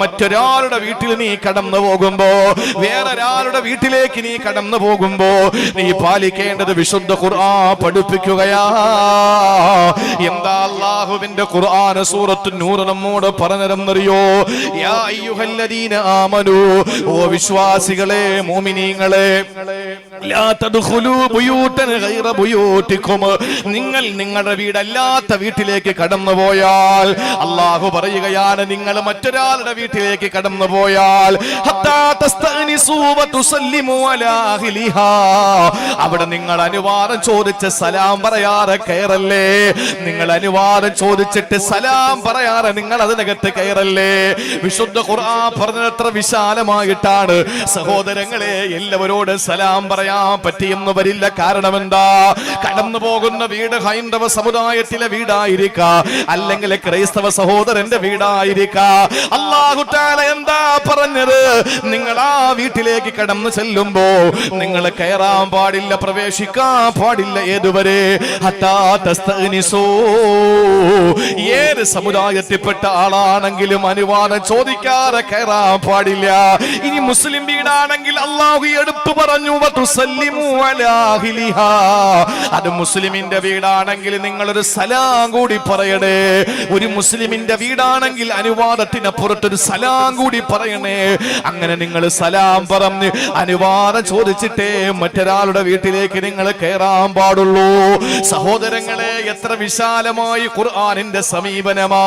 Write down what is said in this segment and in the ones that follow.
മറ്റൊരാളുടെ വീട്ടിൽ നീ കടന്നു പോകുമ്പോ, വേറൊരാളുടെ വീട്ടിലേക്ക് നീ കടന്നു പോകുമ്പോ നീ പാലിക്കേണ്ടത് വിശുദ്ധ ഖുർആൻ പഠിപ്പിക്കുകയാ. എന്താ അല്ലാഹുവിന്റെ ഖുർആൻ സൂറത്തു നൂർ നമ്മോട് പറഞ്ഞതെന്നറിയോ? യാ അയ്യുഹല്ലദീന ആമനൂ, ഓ വിശ്വാസികളെ, മുഅ്മിനീങ്ങളെ, ലാ തദ്ഖുലൂ ബുയൂതൻ ഗൈറ ബുയൂതികും, നിങ്ങൾ നിങ്ങളുടെ വീടല്ലാത്ത വീട്ടിലേക്ക് കടന്നു പോയാൽ അല്ലാഹു പറയുകയാണ്, നിങ്ങൾ മറ്റൊരാളുടെ വീട്ടിലേക്ക് കടന്നു പോയാൽ അവിടെ നിങ്ങൾ അനുവാദം ചോദിച്ച് സലാം പറയാതെ കയറല്ലേ. നിങ്ങൾ അനുവാദം ചോദിച്ചിട്ട് സലാം പറയാതെ നിങ്ങൾ അതിനകത്ത് കയറല്ലേ. വിശുദ്ധ ഖുർആൻ പറഞ്ഞത് എത്ര വിശാലമായിട്ടാണ്. സഹോദരങ്ങളെ, എല്ലാവരോട് സലാം പറയാൻ പറ്റിയെന്ന് വരില്ല. കാരണം എന്താ? കടന്നു പോകുന്ന വീട് ഹൈന്ദവ സമുദായത്തിലെ വീടായിരിക്കാം, അല്ലെങ്കിൽ ക്രൈസ്തവ സഹോദരന്റെ വീടായിരിക്കാം. അല്ലാഹു തആല എന്താ പറഞ്ഞത്? നിങ്ങൾ ആ വീട്ടിലേക്ക് കടന്നു ചെല്ലുമ്പോ നിങ്ങൾ കയറാൻ പാടില്ല, പ്രവേശിക്കാൻ പാടില്ല. ഏതുവരെ? ഹത്താ തസ്തഅനിസൂ. ഏത് സമുദായത്തിൽപ്പെട്ട ആളാണെങ്കിലും അനുവാദം ചോദിക്കാതെ കയറാൻ പാടില്ല. ഇനി മുസ്ലിം വീടാണെങ്കിൽ അല്ലാഹു എടുത്തു പറഞ്ഞു, വതുസല്ലിമു അലാ അഹ്ലിഹാ. അത് മുസ്ലിമിന്റെ വീടാണെങ്കിൽ നിങ്ങളൊരു സലാം കൂടി പറയണേ. ഒരു മുസ്ലിമിന്റെ വീടാണെങ്കിൽ അനുവാദത്തിനപ്പുറത്തൊരു സലാം കൂടി പറയണേ. അങ്ങനെ നിങ്ങൾ സലാം പറഞ്ഞ് അനുവാദം ചോദിച്ചിട്ടേ മറ്റൊരാളുടെ വീട്ടിലേക്ക് നിങ്ങൾ കയറാൻ പാടുള്ളൂ. സഹോദരങ്ങളെ, എത്ര വിശാലമായി ഖുർആനിന്റെ സമീപനമാ.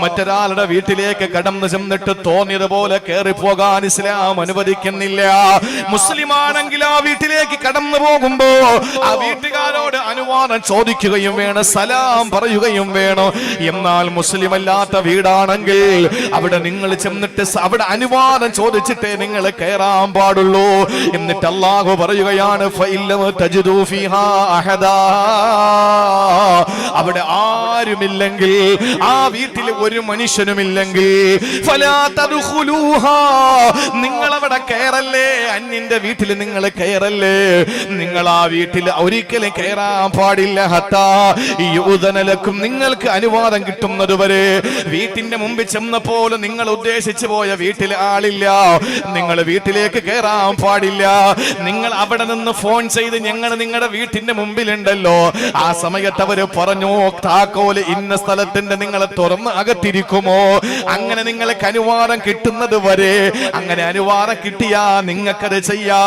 മറ്റൊരാളുടെ വീട്ടിലേക്ക് കടന്നു ചെന്നിട്ട് തോന്നിയതുപോലെ കയറി പോകാൻ ഇസ്ലാം അനുവദിക്കുന്നില്ല. മുസ്ലിം ആണെങ്കിൽ ആ വീട്ടിലേക്ക് കടന്നു പോകുമ്പോ ആ വീട്ടുകാരോട് അനുവാദം ചോദിക്കുകയും വേണം, സലാം പറയുകയും വേണം. എന്നാൽ മുസ്ലിം അല്ലാത്ത വീടാണെങ്കിൽ അവിടെ നിങ്ങൾ ചെന്നിട്ട് അവിടെ അനുവാദം ചോദിച്ചിട്ടേ നിങ്ങൾ കയറാൻ പാടുള്ളൂ. എന്നിട്ട് അല്ലാഹു പറയുകയാണ്, ഫഇല്ലം തജിദൂ ഫീഹാ അഹദാ. അവിടെ ആരുമില്ലെങ്കിൽ, ആ വീട്ടിൽ ഒരു മനുഷ്യനുമില്ലെങ്കിൽ, ഫലാ തദ്ഖുലൂഹാ, നിങ്ങൾ അവിടെ കയറല്ലേ. അന്യന്റെ വീട്ടിൽ നിങ്ങൾ കയറല്ലേ. നിങ്ങൾ ആ വീട്ടിൽ ഒരിക്കലും കയറാൻ പാടില്ല. ഹത്താ യുദന ലക്കും, നിങ്ങൾക്ക് അനുവാദം കിട്ടുന്നത് വരെ. വീട്ടിന്റെ മുമ്പിൽ ചെന്നപ്പോൾ നിങ്ങൾ ഉദ്ദേശിച്ചു പോയ വീട്ടിൽ ആളില്ല, നിങ്ങൾ വീട്ടിലേക്ക് കയറാൻ പാടില്ല. നിങ്ങൾ അവിടെ നിന്ന് ഫോൺ ചെയ്ത് ഞങ്ങൾ നിങ്ങളുടെ വീട്ടിന്റെ മുമ്പിലുണ്ടല്ലോ, ആ സമയത്ത് അവര് പറഞ്ഞു, താക്കോല് ഇന്ന സ്ഥലത്തിന്റെ നിങ്ങളെ തുറന്ന് അകത്തിരിക്കുമോ. അങ്ങനെ നിങ്ങൾക്ക് അനുവാദം കിട്ടുന്നത് വരെ, അങ്ങനെ അനുവാദം കിട്ടിയാ നിങ്ങൾക്കത് ചെയ്യാ.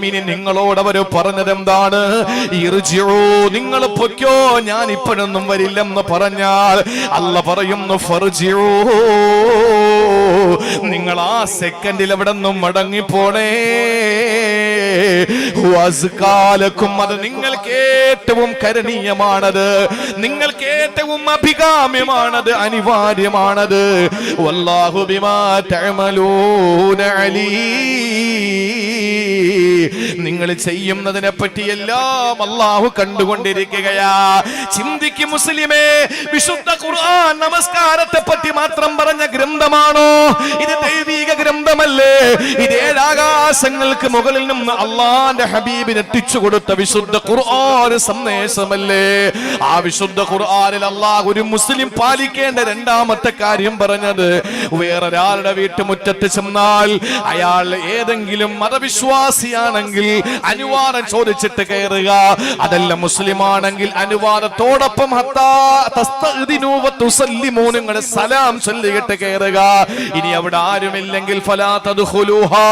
ഇനി നിങ്ങളോട് അവര് പറഞ്ഞത് എന്താണ്? നിങ്ങൾ പൊയ്ക്കോ, ഞാൻ ഇപ്പോഴൊന്നും വരില്ലെന്ന് പറഞ്ഞാൽ അല്ലാഹു പറയുന്നു, ഫർജിഊ, നിങ്ങൾ ആ സെക്കൻഡിൽ എവിടെ നിന്നും മടങ്ങിപ്പോണേ. വസ്കാലക്കും, അത് നിങ്ങൾക്ക് ഏറ്റവും കരണീയമാണത്, നിങ്ങൾക്ക് ഏറ്റവും അഭികാമ്യമാണത്, അനിവാര്യമാണത്. വല്ലാഹു ബിമാ തഅമലൂന അലീം. നിങ്ങൾ ചെയ്യുന്നതിനെ പറ്റി എല്ലാം അല്ലാഹു കണ്ടുകൊണ്ടിരിക്കുകയാ. ചിന്തിക്കും മുസ്ലിമേ, വിശുദ്ധ ഖുർആൻ നമസ്കാരത്തെ പറ്റി മാത്രം പറഞ്ഞ ഗ്രന്ഥമാണോ? ഇത് ദൈവിക ഗ്രന്ഥമല്ലേ? ഇത് ഏഴാകാശങ്ങൾക്ക് മുകളിൽ നിന്ന് അള്ളാന്റെ ഹബീബിന് എത്തിച്ചു കൊടുത്ത വിശുദ്ധ ഖുർആൻ സന്ദേശമല്ലേ? ആ വിശുദ്ധ ഖുർആനിൽ അല്ലാഹു ഒരു മുസ്ലിം പാലിക്കേണ്ട രണ്ടാമത്തെ കാര്യം പറഞ്ഞത്, വേറൊരാളുടെ വീട്ടുമുറ്റത്ത് ചെന്നാൽ അയാൾ ഏതെങ്കിലും മതവിശ്വാസിയാണെങ്കിൽ അനുവാദം ചോദിച്ചിട്ട് കയറുക. അതല്ല മുസ്ലിമാണെങ്കിൽ അനുവാദത്തോടൊപ്പം നിങ്ങളുടെ സലാം ചൊല്ലിയിട്ട് കയറുക. ഇനി അവിടെ ആരുമില്ലെങ്കിൽ ഫലാ തദ്ഖുലൂഹാ,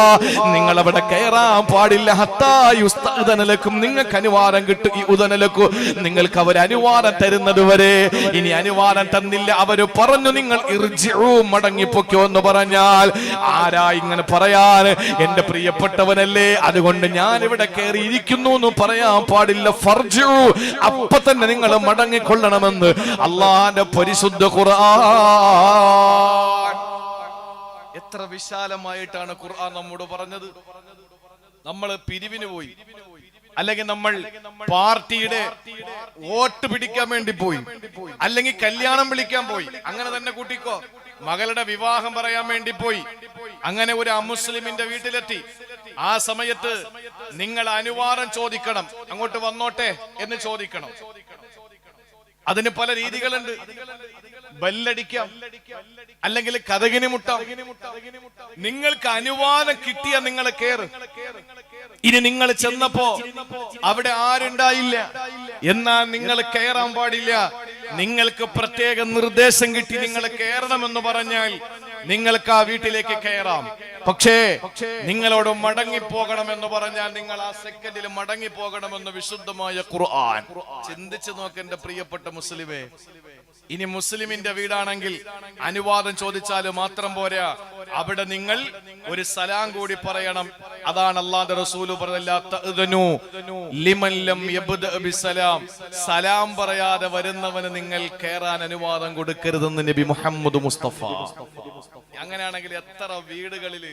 നിങ്ങൾ അവിടെ കയറാൻ പാടില്ല. ഹത്താ യുസ്തഅ്ദന ലക്കും, നിങ്ങൾക്ക് അനുവാദം കിട്ടും. യുഅ്ദന ലക്കും, നിങ്ങൾക്ക് അവർ അനുവാദം തരുന്നത് വരെ. ഇനി അനുവാദം തന്നില്ല, അവര് പറഞ്ഞു നിങ്ങൾ ഇർജിഉ, മടങ്ങിപ്പോക്കോ എന്ന് പറഞ്ഞാൽ ആരാ ഇങ്ങനെ പറയാൻ? എന്റെ പ്രിയപ്പെട്ടവനല്ലേ, അതുകൊണ്ട് ഞാൻ ഇവിടെ കയറി ഇരിക്കുന്നു എന്ന് പറയാൻ പാടില്ല. ഫർജിഉ, അപ്പൊ തന്നെ നിങ്ങൾ മടങ്ങിക്കൊള്ളണമെന്ന് അല്ലാഹുവിന്റെ പരിശുദ്ധ ഖുർആൻ. എത്ര വിശാലമായിട്ടാണ് ഖുർആൻ നമ്മോട് പറഞ്ഞത്. നമ്മൾ പിരിവിന് പോയി, അല്ലെങ്കിൽ നമ്മൾ പാർട്ടിയുടെ വോട്ട് പിടിക്കാൻ വേണ്ടി പോയി, അല്ലെങ്കിൽ കല്യാണം വിളിക്കാൻ പോയി, അങ്ങനെ തന്നെ കൂട്ടിക്കോ. മകളുടെ വിവാഹം പറയാൻ വേണ്ടി പോയി, അങ്ങനെ ഒരു അമുസ്ലിമിന്റെ വീട്ടിലെത്തി. ആ സമയത്ത് നിങ്ങൾ അനുവാദം ചോദിക്കണം, അങ്ങോട്ട് വന്നോട്ടെ എന്ന് ചോദിക്കണം. അതിന് പല രീതികളുണ്ട്. ബെല്ലടിക്കാം, അല്ലെങ്കിൽ കതകിന് മുട്ടാം. നിങ്ങൾക്ക് അനുവാദം കിട്ടിയ നിങ്ങൾ കേറ്. ഇനി നിങ്ങൾ ചെന്നപ്പോ അവിടെ ആരുണ്ടായില്ല, എന്നാൽ നിങ്ങൾ കയറാൻ പാടില്ല. നിങ്ങൾക്ക് പ്രത്യേക നിർദ്ദേശം കിട്ടി നിങ്ങൾ കയറണമെന്ന് പറഞ്ഞാൽ നിങ്ങൾക്ക് ആ വീട്ടിലേക്ക് കയറാം. പക്ഷേ നിങ്ങളോട് മടങ്ങിപ്പോകണമെന്ന് പറഞ്ഞാൽ നിങ്ങൾ ആ സെക്കൻഡിൽ മടങ്ങിപ്പോകണമെന്ന് വിശുദ്ധമായ ഖുർആൻ. ചിന്തിച്ചു നോക്ക് എന്റെ പ്രിയപ്പെട്ട മുസ്ലിമേ. ഇനി മുസ്ലിമിന്റെ വീടാണെങ്കിൽ അനുവാദം ചോദിച്ചാൽ മാത്രം പോരാ, അവിടെ നിങ്ങൾ ഒരു സലാം കൂടി പറയണം. അതാണ് അല്ലാഹുവിന്റെ റസൂൽ പറഞ്ഞത്, സലാം പറയാതെ വരുന്നവന് നിങ്ങൾ കയറാൻ അനുവാദം കൊടുക്കരുതെന്ന് നബി മുഹമ്മദ് മുസ്തഫ. അങ്ങനെയാണെങ്കിൽ എത്ര വീടുകളിൽ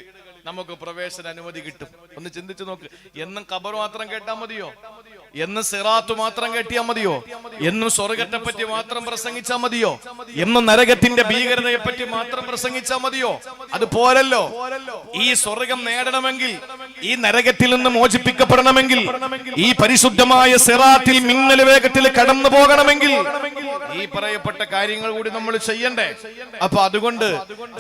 നമുക്ക് പ്രവേശന അനുമതി കിട്ടും? ഒന്ന് ചിന്തിച്ചു നോക്ക്. എന്നും ഖബർ മാത്രം കേട്ടാ മതിയോ? എന്നും സിറാത്ത് മാത്രം കേട്ടിയാ മതിയോ? എന്നും സ്വർഗത്തെ പറ്റി മാത്രം പ്രസംഗിച്ചാ മതിയോ? എന്നും നരകത്തിന്റെ ഭീകരതയെ പറ്റി മാത്രം പ്രസംഗിച്ചാ മതിയോ? അത് പോരല്ലോ. ഈ സ്വർഗം നേടണമെങ്കിൽ, ഈ നരകത്തിൽ നിന്ന് മോചിപ്പിക്കപ്പെടണമെങ്കിൽ, ഈ പരിശുദ്ധമായ സിറാത്തിൽ മിന്നൽ വേഗത്തിൽ കടന്നു പോകണമെങ്കിൽ ഈ പറയപ്പെട്ട കാര്യങ്ങൾ കൂടി നമ്മൾ ചെയ്യണ്ടേ? അപ്പൊ അതുകൊണ്ട്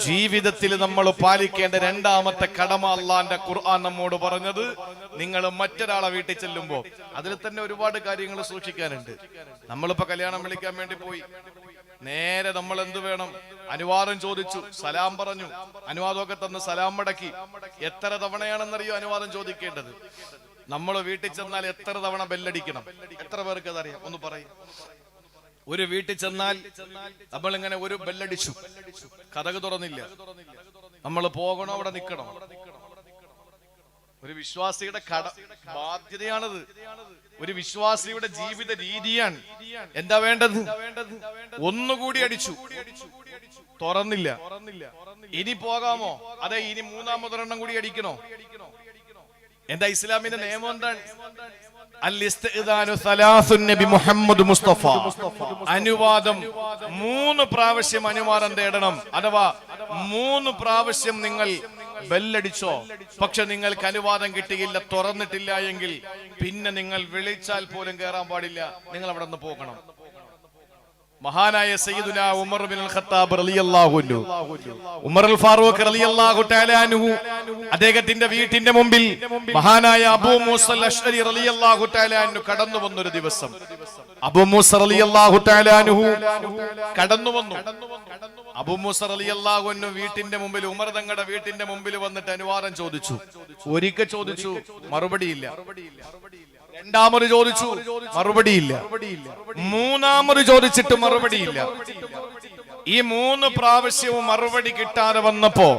ജീവിതത്തിൽ നമ്മൾ പാലിക്കേണ്ട രണ്ടാമത്തെ കടമ അല്ലാഹുവിന്റെ ഖുർആൻ നമ്മോട് പറഞ്ഞത്, നിങ്ങൾ മറ്റൊരാളെ വീട്ടിൽ ചെല്ലുമ്പോ അതിൽ തന്നെ ഒരുപാട് കാര്യങ്ങൾ സൂക്ഷിക്കാനുണ്ട്. നമ്മളിപ്പോ കല്യാണം വിളിക്കാൻ വേണ്ടി പോയി, നേരെ നമ്മൾ എന്ത് വേണം? അനുവാദം ചോദിച്ചു, സലാം പറഞ്ഞു, അനുവാദമൊക്കെ തന്ന് സലാം മടക്കി. എത്ര തവണയാണെന്നറിയോ അനുവാദം ചോദിക്കേണ്ടത്? നമ്മൾ വീട്ടിൽ ചെന്നാൽ എത്ര തവണ ബെല്ലടിക്കണം? എത്ര പേർക്ക് അതറിയാം? ഒന്ന് പറയും. ഒരു വീട്ടിൽ ചെന്നാൽ നമ്മൾ ഇങ്ങനെ ഒരു ബെല്ലടിച്ചു, കതക് തുറന്നില്ല, നമ്മൾ പോകണോ അവിടെ നിൽക്കണോ? ഒരു വിശ്വാസിയുടെ ബാധ്യതയാണത്. ഒരു വിശ്വാസിയുടെ ജീവിത രീതിയാണ്. എന്താ വേണ്ടത്? ഒന്നുകൂടി അടിച്ചു, തുറന്നില്ല, ഇനി പോകാമോ? അതെ, ഇനി മൂന്നാമതൊരെണ്ണം കൂടി അടിക്കണോ? എന്താ ഇസ്ലാമിന്റെ നിയമം? എന്താണ്? അനുവാദം 3 പ്രാവശ്യം അനുവാദം തേടണം. അഥവാ 3 പ്രാവശ്യം നിങ്ങൾ ബെല്ലടിച്ചോ, പക്ഷെ നിങ്ങൾക്ക് അനുവാദം കിട്ടിയില്ല, തുറന്നിട്ടില്ല എങ്കിൽ പിന്നെ നിങ്ങൾ വിളിച്ചാൽ പോലും കയറാൻ പാടില്ല, നിങ്ങൾ അവിടെ നിന്ന് പോകണം. മഹാനായ സയ്യിദുന ഉമർ ബിൻ ഖത്താബ് റളിയല്ലാഹു അൻഹു, ഉമർ അൽ ഫാറൂഖ് റളിയല്ലാഹു തആല അൻഹു, അദ്ദേഹത്തിന്റെ വീട്ടിന്റെ മുമ്പിൽ മഹാനായ അബൂ മൂസ അൽ അശ്അരി റളിയല്ലാഹു തആല അൻഹു കടന്നു വന്നൊരു ദിവസം. അബൂ മൂസ റളിയല്ലാഹു തആല അൻഹു കടന്നു വന്നു. അബൂ മൂസ റളിയല്ലാഹു അൻഹു വീട്ടിന്റെ മുമ്പിൽ, ഉമർ തങ്ങളുടെ വീട്ടിന്റെ മുമ്പിൽ വന്നിട്ട് അനുവാദം ചോദിച്ചു. ഒരിക്കൽ ചോദിച്ചു, മറുപടിയില്ല. രണ്ടാമത് ചോദിച്ചു, മറുപടിയില്ല. മൂന്നാമത് ചോദിച്ചിട്ട് മറുപടിയില്ല. ഈ 3 പ്രാവശ്യവും മറുപടി കിട്ടാതെ വന്നപ്പോ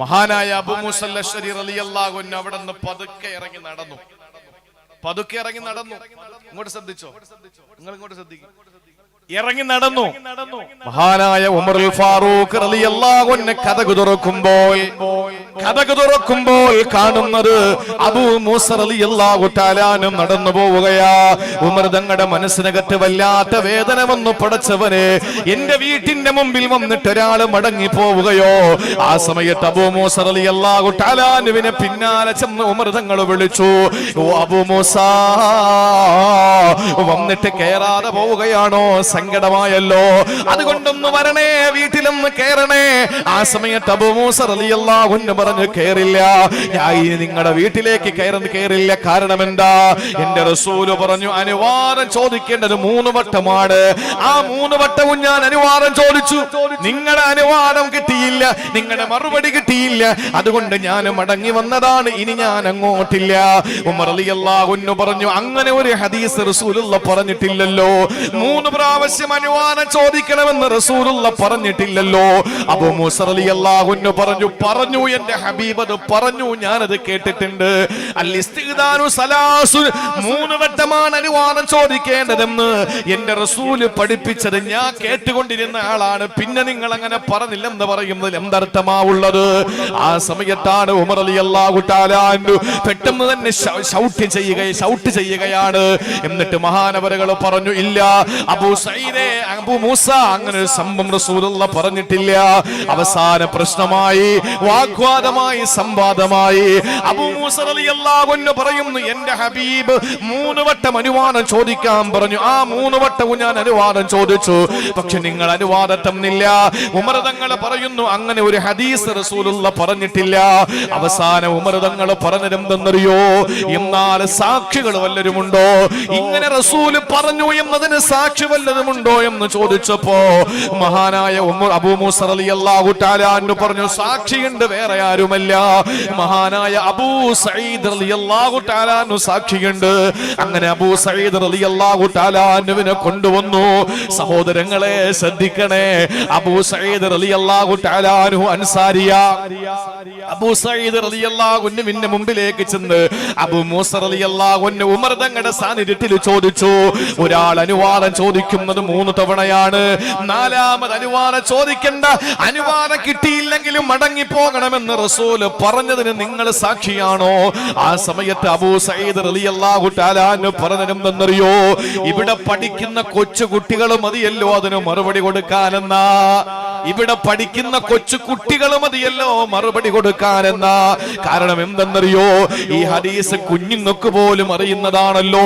മഹാനായ അബൂ മൂസ അൽ അശ്അരി റളിയല്ലാഹു അൻഹു അവിടെ നിന്ന് പതുക്കെ ഇറങ്ങി നടന്നു. ഇങ്ങോട്ട് ശ്രദ്ധിച്ചോ, നിങ്ങൾ ഇങ്ങോട്ട് ശ്രദ്ധിക്കും. ഇറങ്ങി നടന്നു. മഹാനായ ഉമർ അൽ ഫാറൂഖ് റളിയല്ലാഹു അൻഹു കതക് തുറക്കുമ്പോൾ കാണുന്നത് അബൂ മൂസ റളിയല്ലാഹു തആല നടന്നു പോവുകയാ. ഉമർ തങ്ങളുടെ മനസ്സിനകത്ത് വല്ലാത്ത വേദന വന്നു. പടച്ചവനെ, എന്റെ വീട്ടിന്റെ മുമ്പിൽ വന്നിട്ട് ഒരാള് മടങ്ങി പോവുകയോ? ആ സമയത്ത് അബൂ മൂസ റളിയല്ലാഹു തആലാനുവിനെ പിന്നാലെ ചെന്ന് ഉമർ തങ്ങൾ വിളിച്ചു, ഓ അബൂ മൂസ, വന്നിട്ട് കയറാതെ പോവുകയാണോ? സങ്കടമായല്ലോ, അതുകൊണ്ടൊന്ന് വരണേ, വീട്ടിലൊന്ന് കയറണേ. ആ സമയത്ത് അബൂ മൂസ റളിയല്ലാഹു അൻഹു പറഞ്ഞു, കയറില്ല, ഞാൻ ഇനി നിങ്ങളുടെ വീട്ടിലേക്ക് കയറില്ല. കാരണം എന്താ? എന്റെ റസൂല് പറഞ്ഞു, അനുവാദം ചോദിക്കേണ്ടത് 3 വട്ടമാണ്. ആ 3 വട്ടവും ഞാൻ അനുവാദം ചോദിച്ചു, നിങ്ങളുടെ അനുവാദം കിട്ടിയില്ല, നിങ്ങളുടെ മറുപടി കിട്ടിയില്ല, അതുകൊണ്ട് ഞാൻ മടങ്ങി വന്നതാണ്, ഇനി ഞാൻ അങ്ങോട്ടില്ല. ഉമർ റളിയല്ലാഹു അൻഹു പറഞ്ഞു, അങ്ങനെ ഒരു ഹദീസ് റസൂലുള്ളാഹി പറഞ്ഞിട്ടില്ലല്ലോ. 3 പ്രാവശ്യം അനുവാദം ചോദിക്കണമെന്ന് റസൂലുള്ളാഹി പറഞ്ഞിട്ടില്ലല്ലോ. അബൂ മൂസ റളിയല്ലാഹു അൻഹു പറഞ്ഞു, എന്റെ ഹബീബ് അത് പറഞ്ഞു, ഞാനത് കേട്ടിട്ടുണ്ട്. അൽ ഇസ്തിഗ്ദാനു സലാസു, 3 വട്ടമാണ് അനുവാദം ചോദിക്കേണ്ടതെന്ന് എന്റെ റസൂല് പഠിപ്പിച്ചത് ഞാൻ കേട്ടുകൊണ്ടിരുന്ന ആളാണ്. പിന്നെ നിങ്ങൾ അങ്ങനെ പറഞ്ഞില്ലെന്ന് പറയുന്നതിൽ എന്തർത്ഥമാവുള്ളത്? ആ സമയത്താണ് ഉമർ റളിയല്ലാഹു തആല അൻഹു പെട്ടെന്ന് തന്നെ ഷൗട്ട് ചെയ്യുകയാണ്. എന്നിട്ട് മഹാനവറുകൾ പറഞ്ഞു, ഇല്ല, അബൂ സഈദേ, അബൂ മൂസ, അങ്ങനെ ഒരു സംഭവം റസൂലുള്ള പറഞ്ഞിട്ടില്ല. അവസാന പ്രശ്നമായി, വാഗ്വാദമായി, സംവാദമായി. അബൂ മൂസ റളിയല്ലാഹു അൻഹു പറയുന്നു, എന്റെ ഹബീബ് 3 വട്ടം അനുവാദം ചോദിക്കാൻ പറഞ്ഞു. ആ 3 വട്ടവും ഞാൻ അനുവാദം ചോദിച്ചു, പക്ഷെ നിങ്ങൾ അനുവാദം തന്നില്ല. ഉമർ തങ്ങൾ പറയുന്നു, അങ്ങനെ ഒരു ഹദീസ് റസൂലുള്ള പറഞ്ഞിട്ടില്ല. അവസാന ഉമർ തങ്ങൾ പറഞ്ഞതെന്തെന്നറിയോ? എന്നാൽ സാക്ഷികൾ വല്ലതുമുണ്ടോ? ഇങ്ങനെ റസൂൽ പറഞ്ഞു എന്നതിന് സാക്ഷി വല്ലതുമുണ്ടോ എന്ന് ചോദിച്ചപ്പോ മഹാനായ അബൂ മൂസ റളിയല്ലാഹു തആല അൻഹു പറഞ്ഞു, സാക്ഷിയുണ്ട്, വേറെ ആരുമല്ല, മഹാനായ അബൂ സഈദ് റളിയല്ലാഹു തആല അൻഹു സാക്ഷിയുണ്ട്. അങ്ങനെ അബൂ സഈദ് റളിയല്ലാഹു തആല അൻഹുവിനെ കൊണ്ടുവന്നു. സഹോദരങ്ങളെ ശ്രദ്ധിക്കണേ, അബൂ സഈദ് റളിയല്ലാഹു തആല അൻഹു അൻസാരിയ. അബൂ സഈദ് റളിയല്ലാഹു അൻഹുവിന്റെ മുമ്പിലേക്ക് ചെന്ന് അബൂ മൂസ റളിയല്ലാഹു അൻഹു ഉമർ തങ്ങളുടെ സാന്നിധ്യത്തിൽ ചോദിച്ചു. ഒരാൾ അനുവാദം ചോദിക്കുന്നത് 3 തവണയാണ്. 4ാമത് അനുവാദം ചോദിക്കേണ്ട, അനുവാദം കിട്ടിയില്ലെങ്കിലും മടങ്ങി പോകണമെന്ന് റസൂൽ പറഞ്ഞതിന് നിങ്ങൾ സാക്ഷിയാണോ? ആ സമയത്ത് അബൂ സഈദ് റളിയല്ലാഹു തആല അൻഹു പറഞ്ഞതെന്തെന്നറിയോ? ഇവിടെ പഠിക്കുന്ന കൊച്ചു കുട്ടികൾ മതിയല്ലോ അതിന് മറുപടി കൊടുക്കാനെന്നാ. ഇവിടെ പഠിക്കുന്ന കൊച്ചു കുട്ടികൾ മതിയല്ലോ മറുപടി കൊടുക്കാനെന്നാ. കാരണം എന്തെന്നറിയോ? ഈ ഹദീസ് കുഞ്ഞുങ്ങൾക്ക് പോലും അറിയുന്നതാണല്ലോ.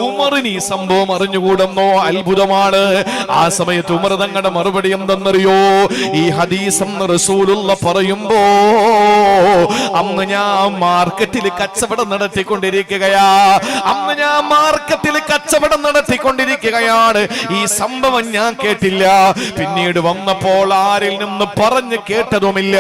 ഉമറിന് ഈ സംഭവം അറിഞ്ഞുകൂടെന്നോ? അത്ഭുതമാണ്. ആ സമയത്ത് ഉമർ തങ്ങളുടെ മറുപടി എന്തെന്നറിയോ? ഈ ഹദീസ് എന്ന് റസൂലുള്ള പറയുമ്പോ അന്ന് ഞാൻ മാർക്കറ്റിൽ കച്ചവടം നടത്തിക്കൊണ്ടിരിക്കുകയാ. നടത്തിക്കൊണ്ടിരിക്കുകയാണ്. ഈ സംഭവം ഞാൻ കേട്ടില്ല. പിന്നീട് വന്നപ്പോൾ ആരിൽ നിന്ന് പറഞ്ഞു കേട്ടതുമില്ല.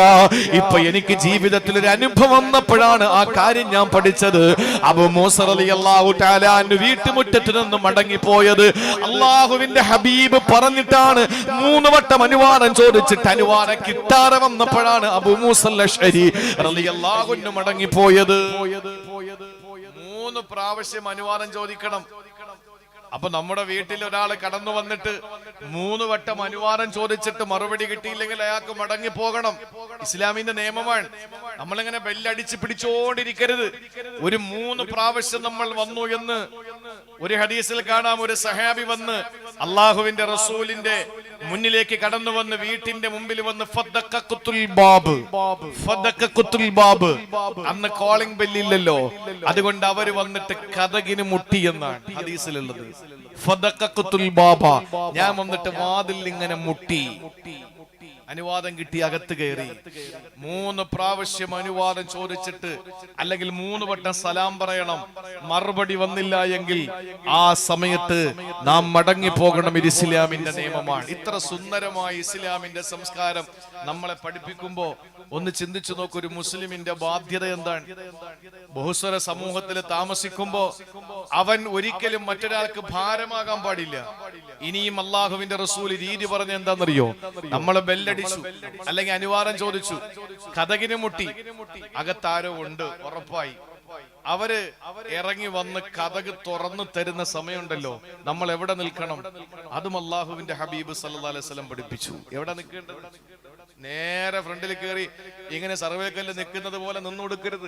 ഇപ്പൊ എനിക്ക് ജീവിതത്തിൽ ഒരു അനുഭവം വന്നപ്പോഴാണ് ആ കാര്യം ഞാൻ പഠിച്ചത്. അബൂ മൂസ റളിയല്ലാഹു തആല അൻഹു വീട്ടുമുറ്റത്ത് നിന്ന് മടങ്ങിപ്പോയത് അല്ലാഹുവിന്റെ ഹബീബ് പറഞ്ഞിട്ടാണ്. 3 വട്ടം അനുവാദം ചോദിച്ചിട്ട് അനുവാദം കിട്ടാതെ വന്നപ്പോഴാണ് അബൂ മൂസ അശ്അരി റളിയല്ലാഹു അൻഹു മടങ്ങിപ്പോയത്. 3 പ്രാവശ്യം അനുവാദം ചോദിക്കണം. അപ്പൊ നമ്മുടെ വീട്ടിൽ ഒരാൾ കടന്നു വന്നിട്ട് 3 വട്ടം അനുവാദം ചോദിച്ചിട്ട് മറുപടി കിട്ടിയില്ലെങ്കിൽ അയാൾക്ക് മടങ്ങി പോകണം. ഇസ്ലാമിന്റെ നിയമമാണ്. നമ്മളിങ്ങനെ ബെല്ലടിച്ച് പിടിച്ചോണ്ടിരിക്കരുത്. ഒരു 3 പ്രാവശ്യം നമ്മൾ വന്നു എന്ന് ഒരു ഹദീസിൽ കാണാം. ഒരു സഹാബി വന്ന് അള്ളാഹുവിന്റെ റസൂലിന്റെ മുന്നിലേക്ക് കടന്നു വന്ന് വീട്ടിന്റെ മുമ്പിൽ വന്ന് അന്ന് കോളിംഗ് ബെല്ലില്ലല്ലോ, അതുകൊണ്ട് അവര് വന്നിട്ട് കതകിന് മുട്ടി എന്നാണ് ഹദീസിലുള്ളത്. ഞാൻ വന്നിട്ട് വാതിൽ ഇങ്ങനെ മുട്ടി, അനുവാദം കിട്ടി, അകത്ത് കയറി. 3 പ്രാവശ്യം അനുവാദം ചോദിച്ചിട്ട് അല്ലെങ്കിൽ 3 വട്ടം സലാം പറയണം. മറുപടി വന്നില്ല എങ്കിൽ ആ സമയത്ത് നാം മടങ്ങി പോകണം. ഇത് ഇസ്ലാമിന്റെ നിയമമാണ്. ഇത്ര സുന്ദരമായ ഇസ്ലാമിന്റെ സംസ്കാരം നമ്മളെ പഠിപ്പിക്കുമ്പോ ഒന്ന് ചിന്തിച്ചു നോക്കൂ. ഒരു മുസ്ലിമിന്റെ ബാധ്യത എന്താണ്? ബഹുസ്വര സമൂഹത്തിൽ താമസിക്കുമ്പോ അവൻ ഒരിക്കലും മറ്റൊരാൾക്ക് ഭാരമാകാൻ പാടില്ല. ഇനിയും അള്ളാഹുവിന്റെ റസൂൽ രീതി പറഞ്ഞ എന്താണെന്നറിയോ? നമ്മളെ ബെല്ലടിച്ചു അല്ലെങ്കിൽ അനുവാദം ചോദിച്ചു, കതകിന് മുട്ടി, അകത്താരോ ഉണ്ട് ഉറപ്പായി. അവര് ഇറങ്ങി വന്ന് കതക് തുറന്നു തരുന്ന സമയമുണ്ടല്ലോ, നമ്മൾ എവിടെ നിൽക്കണം? അതും അള്ളാഹുവിന്റെ ഹബീബ് സല്ലല്ലാഹു അലൈഹി വസല്ലം പഠിപ്പിച്ചു. എവിടെ നിൽക്കേണ്ടത്? നേരെ ഫ്രണ്ടിൽ കയറി ഇങ്ങനെ സർവേക്കല്ല് നിൽക്കുന്നത് പോലെ നിന്നു കൊടുക്കരുത്.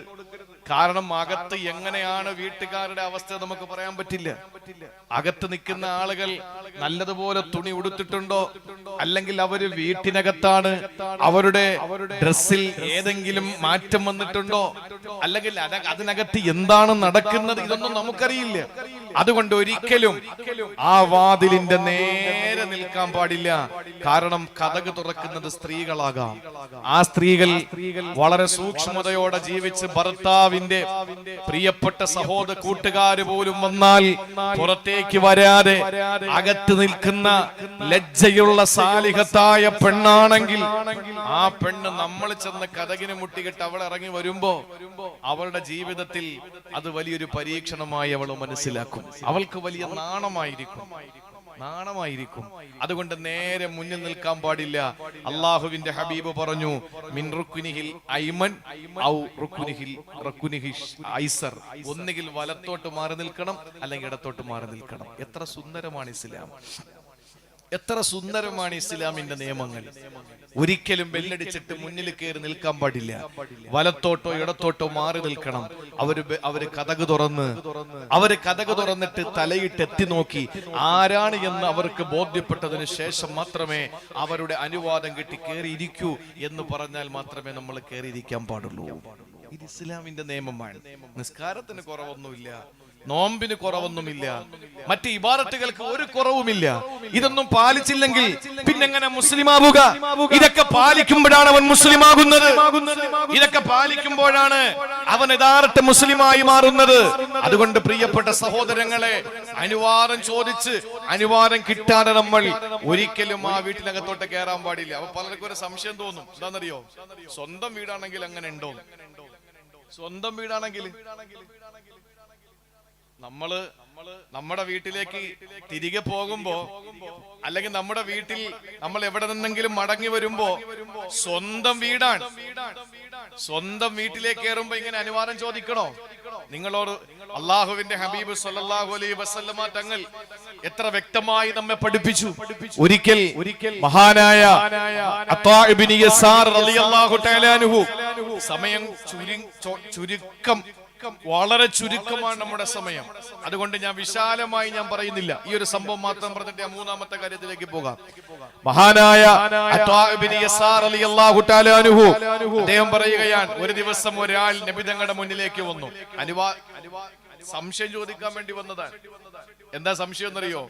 കാരണം അകത്ത് എങ്ങനെയാണ് വീട്ടുകാരുടെ അവസ്ഥ നമുക്ക് പറയാൻ പറ്റില്ല. അകത്ത് നിൽക്കുന്ന ആളുകൾ നല്ലതുപോലെ തുണി ഉടുത്തിട്ടുണ്ടോ, അല്ലെങ്കിൽ അവര് വീട്ടിനകത്താണ്, അവരുടെ ഡ്രസ്സിൽ ഏതെങ്കിലും മാറ്റം വന്നിട്ടുണ്ടോ, അല്ലെങ്കിൽ അതിനകത്ത് എന്താണ് നടക്കുന്നത്, ഇതൊന്നും നമുക്കറിയില്ല. അതുകൊണ്ട് ഒരിക്കലും ആ വാതിലിന്റെ നേരെ നിൽക്കാൻ പാടില്ല. കാരണം കതക് തുറക്കുന്നത് സ്ത്രീകളാകാം. ആ സ്ത്രീകൾ വളരെ സൂക്ഷ്മതയോടെ ജീവിച്ച് ഭർത്താവിന്റെ പ്രിയപ്പെട്ട സഹോദര കൂട്ടുകാര് പോലും വന്നാൽ പുറത്തേക്ക് വരാതെ അകത്ത് നിൽക്കുന്ന ലജ്ജയുള്ള സാലിഹത്തായ പെണ്ണാണെങ്കിൽ ആ പെണ്ണ് നമ്മൾ ചെന്ന് കതകിന് മുട്ടിക്കിട്ട് അവൾ ഇറങ്ങി വരുമ്പോ അവളുടെ ജീവിതത്തിൽ അത് വലിയൊരു പരീക്ഷണമായി അവൾ മനസ്സിലാക്കും. അവൾക്ക് വലിയ നാണമായിരിക്കും. അതുകൊണ്ട് നേരെ മുന്നിൽ നിൽക്കാൻ പാടില്ല. അള്ളാഹുവിന്റെ ഹബീബ് പറഞ്ഞു, മിൻ റുക്നിഹിൽ ഐമൻ ഔ റുക്നിഹിൽ ഐസർ. ഒന്നുകിൽ വലത്തോട്ട് മാറി നിൽക്കണം, അല്ലെങ്കിൽ ഇടത്തോട്ട് മാറി നിൽക്കണം. എത്ര സുന്ദരമാണ് ഇസ്ലാം! എത്ര സുന്ദരമാണ് ഇസ്ലാമിന്റെ നിയമങ്ങൾ. ഒരിക്കലും ബെല്ലടിച്ചിട്ട് മുന്നിൽ കയറി നിൽക്കാൻ പാടില്ല. വലത്തോട്ടോ ഇടത്തോട്ടോ മാറി നിൽക്കണം. അവര് കതക് തുറന്നിട്ട് തലയിട്ട് എത്തി നോക്കി ആരാണ് എന്ന് അവർക്ക് ബോധ്യപ്പെട്ടതിന് ശേഷം മാത്രമേ അവരുടെ അനുവാദം കിട്ടി കയറിയിരിക്കൂ എന്ന് പറഞ്ഞാൽ മാത്രമേ നമ്മൾ കയറിയിരിക്കാൻ പാടുള്ളൂ. ഇത് ഇസ്ലാമിന്റെ നിയമമാണ്. നിസ്കാരത്തിന് കുറവൊന്നുമില്ല, നോമ്പിന് കുറവൊന്നുമില്ല, മറ്റ് ഇബാദത്തുകൾക്ക് ഒരു കുറവുമില്ല. ഇതൊന്നും പാലിച്ചില്ലെങ്കിൽ പിന്നെങ്ങനെ മുസ്ലിമാവുക? ഇതൊക്കെ പാലിക്കുമ്പോഴാണ് അവൻ മുസ്ലിമാകുന്നത്. ഇതൊക്കെ പാലിക്കുമ്പോഴാണ് അവൻ യഥാർത്ഥ മുസ്ലിമായി മാറുന്നത്. അതുകൊണ്ട് പ്രിയപ്പെട്ട സഹോദരങ്ങളെ, അനുവാദം ചോദിച്ച് അനുവാദം കിട്ടാതെ നമ്മൾ ഒരിക്കലും ആ വീട്ടിനകത്തോട്ട് കയറാൻ പാടില്ല. അപ്പൊ പലർക്കും ഒരു സംശയം തോന്നും. എന്താണെന്നറിയോ? സ്വന്തം വീടാണെങ്കിൽ അങ്ങനെ ഉണ്ടോ? സ്വന്തം വീടാണെങ്കിൽ നമ്മുടെ വീട്ടിലേക്ക് തിരികെ പോകുമ്പോ, അല്ലെങ്കിൽ നമ്മുടെ വീട്ടിൽ നമ്മൾ എവിടെ നിന്നെങ്കിലും മടങ്ങി വരുമ്പോ സ്വന്തം വീടാണ്. സ്വന്തം വീട്ടിലേക്ക് കയറുമ്പോ ഇങ്ങനെ അനുവാദം ചോദിക്കണോ? നിങ്ങളോട് അള്ളാഹുവിന്റെ ഹബീബ് സല്ലല്ലാഹു അലൈഹി വസല്ലമ തങ്ങൾ എത്ര വ്യക്തമായി നമ്മെ പഠിപ്പിച്ചു. ഒരിക്കൽ മഹാനായ അത്താ ഇബ്നു യസാർ റളിയല്ലാഹു തആല അൻഹു, സമയം ചുരുക്കം, വളരെ ചുരുക്കമാണ് നമ്മുടെ സമയം. അതുകൊണ്ട് ഞാൻ വിശാലമായി ഞാൻ പറയുന്നില്ല. ഈ ഒരു സംഭവം മാത്രം പറഞ്ഞിട്ട് ഞാൻ മൂന്നാമത്തെ കാര്യത്തിലേക്ക് പോകാം. മഹാനായ അത്താ ഇബ്നു യസാർ റളിയല്ലാഹു തആല അൻഹു അദ്ദേഹം പറയുകയാണ്, ഒരു ദിവസം ഒരാൾ നബി തങ്ങളുടെ മുന്നിലേക്ക് വന്നു. സംശയം ചോദിക്കാൻ വേണ്ടി വന്നതാണ്. എന്താ സംശയം എന്നറിയോ?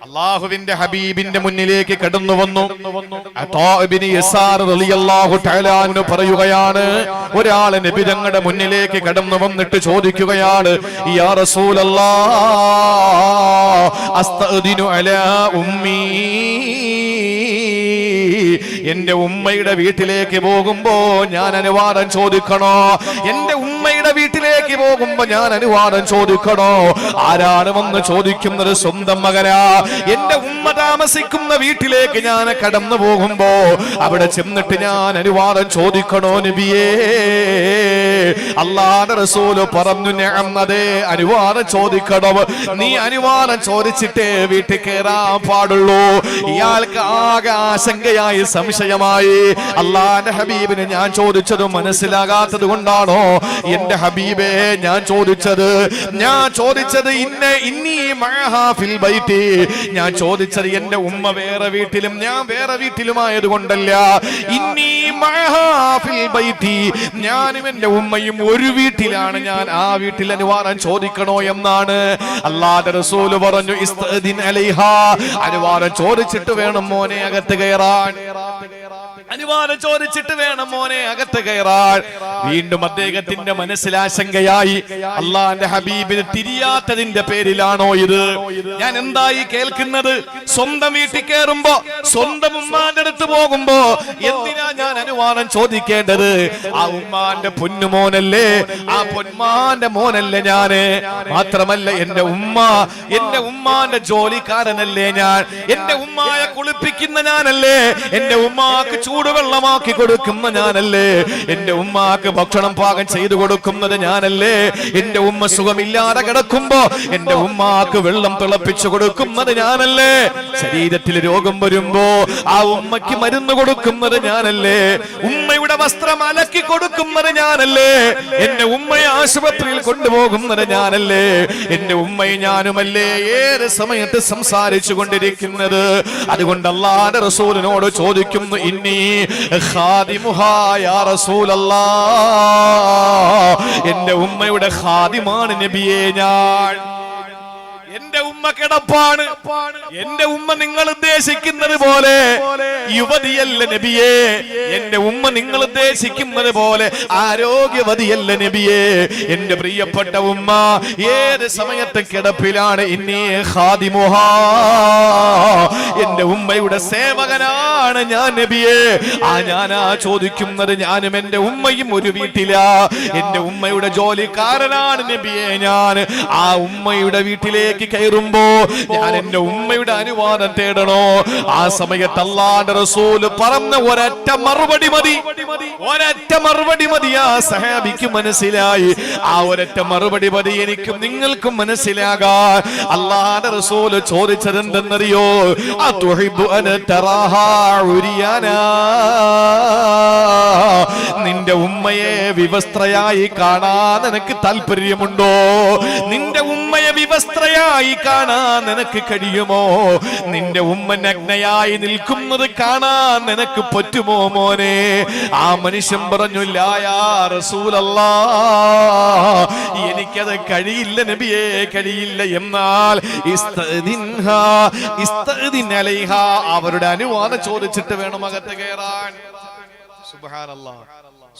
അള്ളാഹുവിന്റെ ഹബീബിന്റെ മുന്നിലേക്ക് കടന്നു വന്നു. അത്താ ഇബ്നു യസാർ റളിയല്ലാഹു തആല അൻഹു പറയുകയാണ്, ഒരാൾ നബി തങ്ങളുടെ മുന്നിലേക്ക് കടന്നു വന്നിട്ട് ചോദിക്കുകയാണ്, യാ റസൂലല്ലാഹ് അസ്തഅദിനു അലാ ഉമ്മീ, എന്റെ ഉമ്മയുടെ വീട്ടിലേക്ക് പോകുമ്പോ ഞാൻ അനുവാദം ചോദിക്കണോ? എന്റെ ഉമ്മയുടെ വീട്ടിലേക്ക് പോകുമ്പോ ഞാൻ അനുവാദം ചോദിക്കണോ? ആരാണ് വന്ന് ചോദിക്കുന്നത്? സ്വന്തം മകനാ. എന്റെ ഉമ്മ താമസിക്കുന്ന വീട്ടിലേക്ക് ഞാൻ കടന്നു പോകുമ്പോ അവിടെ ചെന്നിട്ട് ഞാൻ അനുവാദം ചോദിക്കണോ നബിയേ? അല്ലാഹുവിന്റെ റസൂല് പറഞ്ഞു, നഅം, അതെ, അനുവാദം ചോദിക്കണം. നീ അനുവാദം ചോദിച്ചിട്ടേ വീട്ടിൽ കയറാൻ പാടുള്ളൂ. ഇയാൾക്ക് ആകെ ആശങ്കയായി, സംശയമായി. അല്ലാഹുവിന്റെ ഹബീബിന് ഞാൻ ചോദിച്ചത് മനസ്സിലാകാത്തത് കൊണ്ടാണോ? എന്റെ ഹബീബേ, ഞാൻ ചോദിച്ചത് ഇന്നി മഅഹാ ഫിൽ ബൈതി, ഞാൻ ചോദിച്ചത് എന്റെ ഉമ്മ വേറെ വീട്ടിലും ഞാൻ വേറെ വീട്ടിലുമായത് കൊണ്ടല്ല. ഇന്നി മഅഹാ ഫിൽ ബൈതി, ഞാനും എന്റെ ഉമ്മയും ഒരു വീട്ടിലാണ്, ഞാൻ ആ വീട്ടിൽ അനുവാദം ചോദിക്കണോ എന്നാണ്. അല്ലാഹുവിന്റെ റസൂൽ പറഞ്ഞു, ഇസ്തദിൻ അലൈഹാ, അനുവാദം ചോദിച്ചിട്ട് വേണം മോനെ അകത്ത് കയറാൻ. അനുവാദം ചോദിച്ചിട്ട് വേണം മോനെ അകത്ത് കയറാൻ. വീണ്ടും അദ്ദേഹത്തിന്റെ മനസ്സിലാശങ്കയായി. അള്ളാന്റെ ഹബീബിന് തിരിയാത്തതിന്റെ പേരിലാണോ ഇത്? ഞാൻ എന്തായി കേൾക്കുന്നത്? സ്വന്തം വീട്ടിൽ കയറുമ്പോ, സ്വന്തം ഉമ്മാന്റെ അടുത്ത് പോകുമ്പോ എന്തിനാ ഞാൻ അനുവാദം ചോദിക്കേണ്ടത്? ആ ഉമ്മാന്റെ പൊന്നുമോനല്ലേ, ആ പൊന്മാന്റെ മോനല്ലേ ഞാന്? മാത്രമല്ല എന്റെ ഉമ്മാന്റെ ജോലിക്കാരനല്ലേ ഞാൻ? എന്റെ ഉമ്മായ കുളിപ്പിക്കുന്ന ഞാനല്ലേ? എന്റെ ഉമ്മാക്ക് ചൂടുവെള്ളമാക്കി കൊടുക്കുന്ന ഞാനല്ലേ? എന്റെ ഉമ്മാക്ക് ഭക്ഷണം പാകം ചെയ്തു കൊടുക്കുന്നത് ഞാനല്ലേ? എന്റെ ഉമ്മ സുഖമില്ലാതെ കിടക്കുമ്പോ എന്റെ ഉമ്മാക്ക് വെള്ളം തിളപ്പിച്ചു കൊടുക്കുന്നത് ഞാനല്ലേ? ശരീരത്തിൽ രോഗം വരുമ്പോ ആ ഉമ്മയ്ക്ക് മരുന്ന് കൊടുക്കുന്നത് ഞാനല്ലേ? ഉമ്മയുടെ വസ്ത്രം അലക്കി കൊടുക്കുന്നത് ഞാനല്ലേ? എന്റെ ഉമ്മയെ ആശുപത്രിയിൽ കൊണ്ടുപോകുന്നത് ഞാനല്ലേ? എന്റെ ഉമ്മയെ ഞാനുമല്ലേ ഏത് സമയത്ത് സംസാരിച്ചു കൊണ്ടിരിക്കുന്നത്? അതുകൊണ്ട് അല്ലാഹുവിന്റെ റസൂലിനോട് ചോദിക്കുന്നു, ഇന്നി ഖാദിമുഹാ യാ റസൂലല്ലാഹ്, എന്റെ ഉമ്മയുടെ ഖാദിമാണ് നബിയേ ഞാൻ. എന്റെ ഉമ്മ കിടപ്പാണ്. എന്റെ ഉമ്മ നിങ്ങൾ ഉദ്ദേശിക്കുന്നത് പോലെ യുവതിയല്ല നബിയേ. എന്റെ ഉമ്മ നിങ്ങൾ ഉദ്ദേശിക്കുന്നത് പോലെ ആരോഗ്യവതിയല്ല നബിയേ. എന്റെ പ്രിയപ്പെട്ട ഉമ്മ ഏത് സമയത്തും കിടപ്പിലാണ്. ഇന്നീ ഖാദിമുഹാ, എന്റെ ഉമ്മയുടെ സേവകനാണ് ഞാൻ നബിയേ. ഞാനാ ചോദിക്കുന്നത്. ഞാനും എന്റെ ഉമ്മയും ഒരു വീട്ടിലാ. എന്റെ ഉമ്മയുടെ ജോലിക്കാരനാണ് നബിയേ ഞാൻ. ആ ഉമ്മയുടെ വീട്ടിലേക്ക് കയറുമ്പോ ഞാൻ എന്റെ ഉമ്മയുടെ അനുവാദം തേടണോ? ആ സമയത്ത് അല്ലാഹുവിന്റെ റസൂൽ പറഞ്ഞ ഒരൊറ്റ മറുപടി മതി, ഒരൊറ്റ മറുപടി മതി. ആ സഹാബിക്ക് മനസ്സിലായി. ആ ഒരൊറ്റ മറുപടി മതി എനിക്കും നിങ്ങൾക്കും മനസ്സിലാകാൻ. അല്ലാഹുവിന്റെ റസൂൽ ചോദിച്ചത് എന്തെന്നറിയോ? അതുഹിബ്ബു അൻ തറാഹാ ഉരിയാനാ, നിന്റെ ഉമ്മയെ വിവസ്ത്രയായി കാണാൻ നിനക്ക് താല്പര്യമുണ്ടോ? നിന്റെ ഉമ്മയെ വിവസ്ത്രയായി കാണാൻ നിനക്ക് കഴിയുമോ? നിന്റെ ഉമ്മ നഗ്നയായി നിൽക്കുന്നത് കാണാൻ നിനക്ക് പറ്റുമോ മോനെ? ആ മനുഷ്യൻ പറഞ്ഞു, ലാ യാ റസൂലല്ലാഹ്, എനിക്കത് കഴിയില്ല നബിയേ, കഴിയില്ല. എന്നാൽ ഇസ്തഅദിൻഹാ, ഇസ്തഅദിൻ അലൈഹാ, അവരുടെ അനുവാദം ചോദിച്ചിട്ട് വേണം അകത്ത് കയറാൻ. സുബ്ഹാനല്ലാഹ്.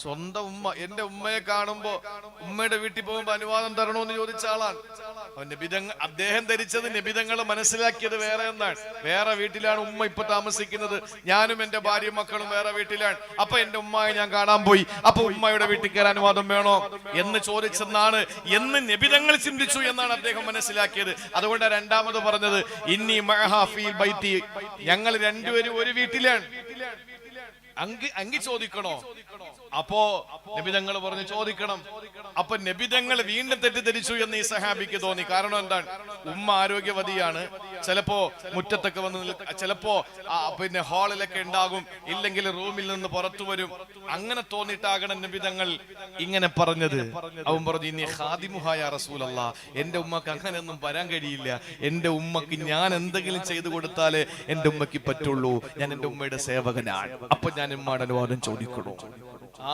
സ്വന്തം ഉമ്മ, എന്റെ ഉമ്മയെ കാണുമ്പോ ഉമ്മയുടെ വീട്ടിൽ പോകുമ്പോ അനുവാദം തരണോന്ന് ചോദിച്ച ആളാണ് അദ്ദേഹം ധരിച്ചത്. നബിതങ്ങൾ മനസ്സിലാക്കിയത് വേറെ എന്നാണ്. വേറെ വീട്ടിലാണ് ഉമ്മ ഇപ്പൊ താമസിക്കുന്നത്, ഞാനും എന്റെ ഭാര്യയും മക്കളും വേറെ വീട്ടിലാണ്. അപ്പൊ എന്റെ ഉമ്മയെ ഞാൻ കാണാൻ പോയി, അപ്പൊ ഉമ്മയുടെ വീട്ടിൽ കയറാൻ അനുവാദം വേണോ എന്ന് ചോദിച്ചെന്നാണ് എന്ന് നബിതങ്ങൾ ചിന്തിച്ചു എന്നാണ് അദ്ദേഹം മനസ്സിലാക്കിയത്. അതുകൊണ്ട് രണ്ടാമത് പറഞ്ഞത് ഇന്നി മഅഹാ ഫീൽ ബൈത്തി, ഞങ്ങൾ രണ്ടുപേരും ഒരു വീട്ടിലാണ്, അങ്കി ചോദിക്കണോ? അപ്പോ നബിതങ്ങൾ പറഞ്ഞു ചോദിക്കണം. അപ്പൊ നബിതങ്ങൾ വീണ്ടും തെറ്റിദ്ധരിച്ചു എന്ന് ഈ സഹാബിക്ക് തോന്നി. കാരണം എന്താണ്? ഉമ്മ ആരോഗ്യവതിയാണ്, ചിലപ്പോ മുറ്റത്തൊക്കെ വന്ന് ചിലപ്പോ പിന്നെ ഹാളിലൊക്കെ ഉണ്ടാകും, ഇല്ലെങ്കിൽ റൂമിൽ നിന്ന് പുറത്തു വരും. അങ്ങനെ തോന്നിയിട്ടാകണം നബിതങ്ങൾ ഇങ്ങനെ പറഞ്ഞത്. അവൻ പറഞ്ഞു, ഇനി ഖാദിമുഹായ റസൂലല്ലാഹ്, എന്റെ ഉമ്മക്ക് അങ്ങനെയൊന്നും വരാൻ കഴിയില്ല. എന്റെ ഉമ്മക്ക് ഞാൻ എന്തെങ്കിലും ചെയ്തു കൊടുത്താലേ എന്റെ ഉമ്മക്ക് പറ്റുള്ളൂ. ഞാൻ എന്റെ ഉമ്മയുടെ സേവകനാണ്. അപ്പൊ ഞാൻ ഉമ്മയുടെ അനുവാദം ചോദിക്കണോ?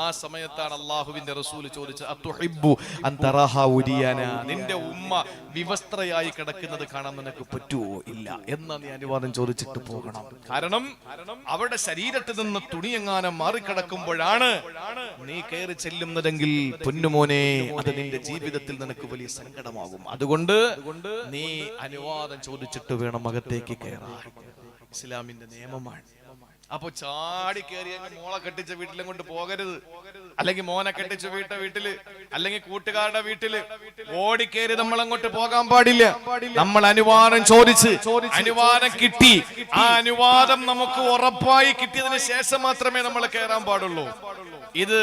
ആ സമയത്താണ് അല്ലാഹുവിന്റെ റസൂൽ ചോദിച്ചത്, അതുഹിബ്ബു അൻ തറാഹാ ഉരിയാനാ, നിന്റെ ഉമ്മ വിവസ്ത്രയായി കിടക്കുന്നത് കാണാൻ നിനക്ക് പറ്റുമോ? ഇല്ല. എന്നാ നീ അനുവാദം ചോദിച്ചിട്ട് പോകണം. കാരണം അവരുടെ ശരീരത്തിൽ നിന്ന് തുണിയെങ്ങാനും മാറിക്കിടക്കുമ്പോഴാണ് നീ കയറി ചെല്ലുന്നതെങ്കിൽ പൊന്നുമോനെ, അത് നിന്റെ ജീവിതത്തിൽ നിനക്ക് വലിയ സങ്കടമാകും. അതുകൊണ്ട് നീ അനുവാദം ചോദിച്ചിട്ട് വേണം അകത്തേക്ക് കയറാൻ. ഇസ്ലാമിന്റെ നിയമമാണ്. അപ്പൊ ചാടി കയറി മോളെ കെട്ടിച്ച വീട്ടിലും കൊണ്ട് പോകരുത്, അല്ലെങ്കിൽ മോനെ കെട്ടിച്ച വീട്ടില്, അല്ലെങ്കിൽ കൂട്ടുകാരുടെ വീട്ടില് ഓടിക്കേറി നമ്മൾ അങ്ങോട്ട് പോകാൻ പാടില്ല. നമ്മൾ അനുവാദം ചോദിച്ച് അനുവാദം കിട്ടി, ആ അനുവാദം നമുക്ക് ഉറപ്പായി കിട്ടിയതിന് ശേഷം മാത്രമേ നമ്മൾ കയറാൻ പാടുള്ളൂ. ഇത്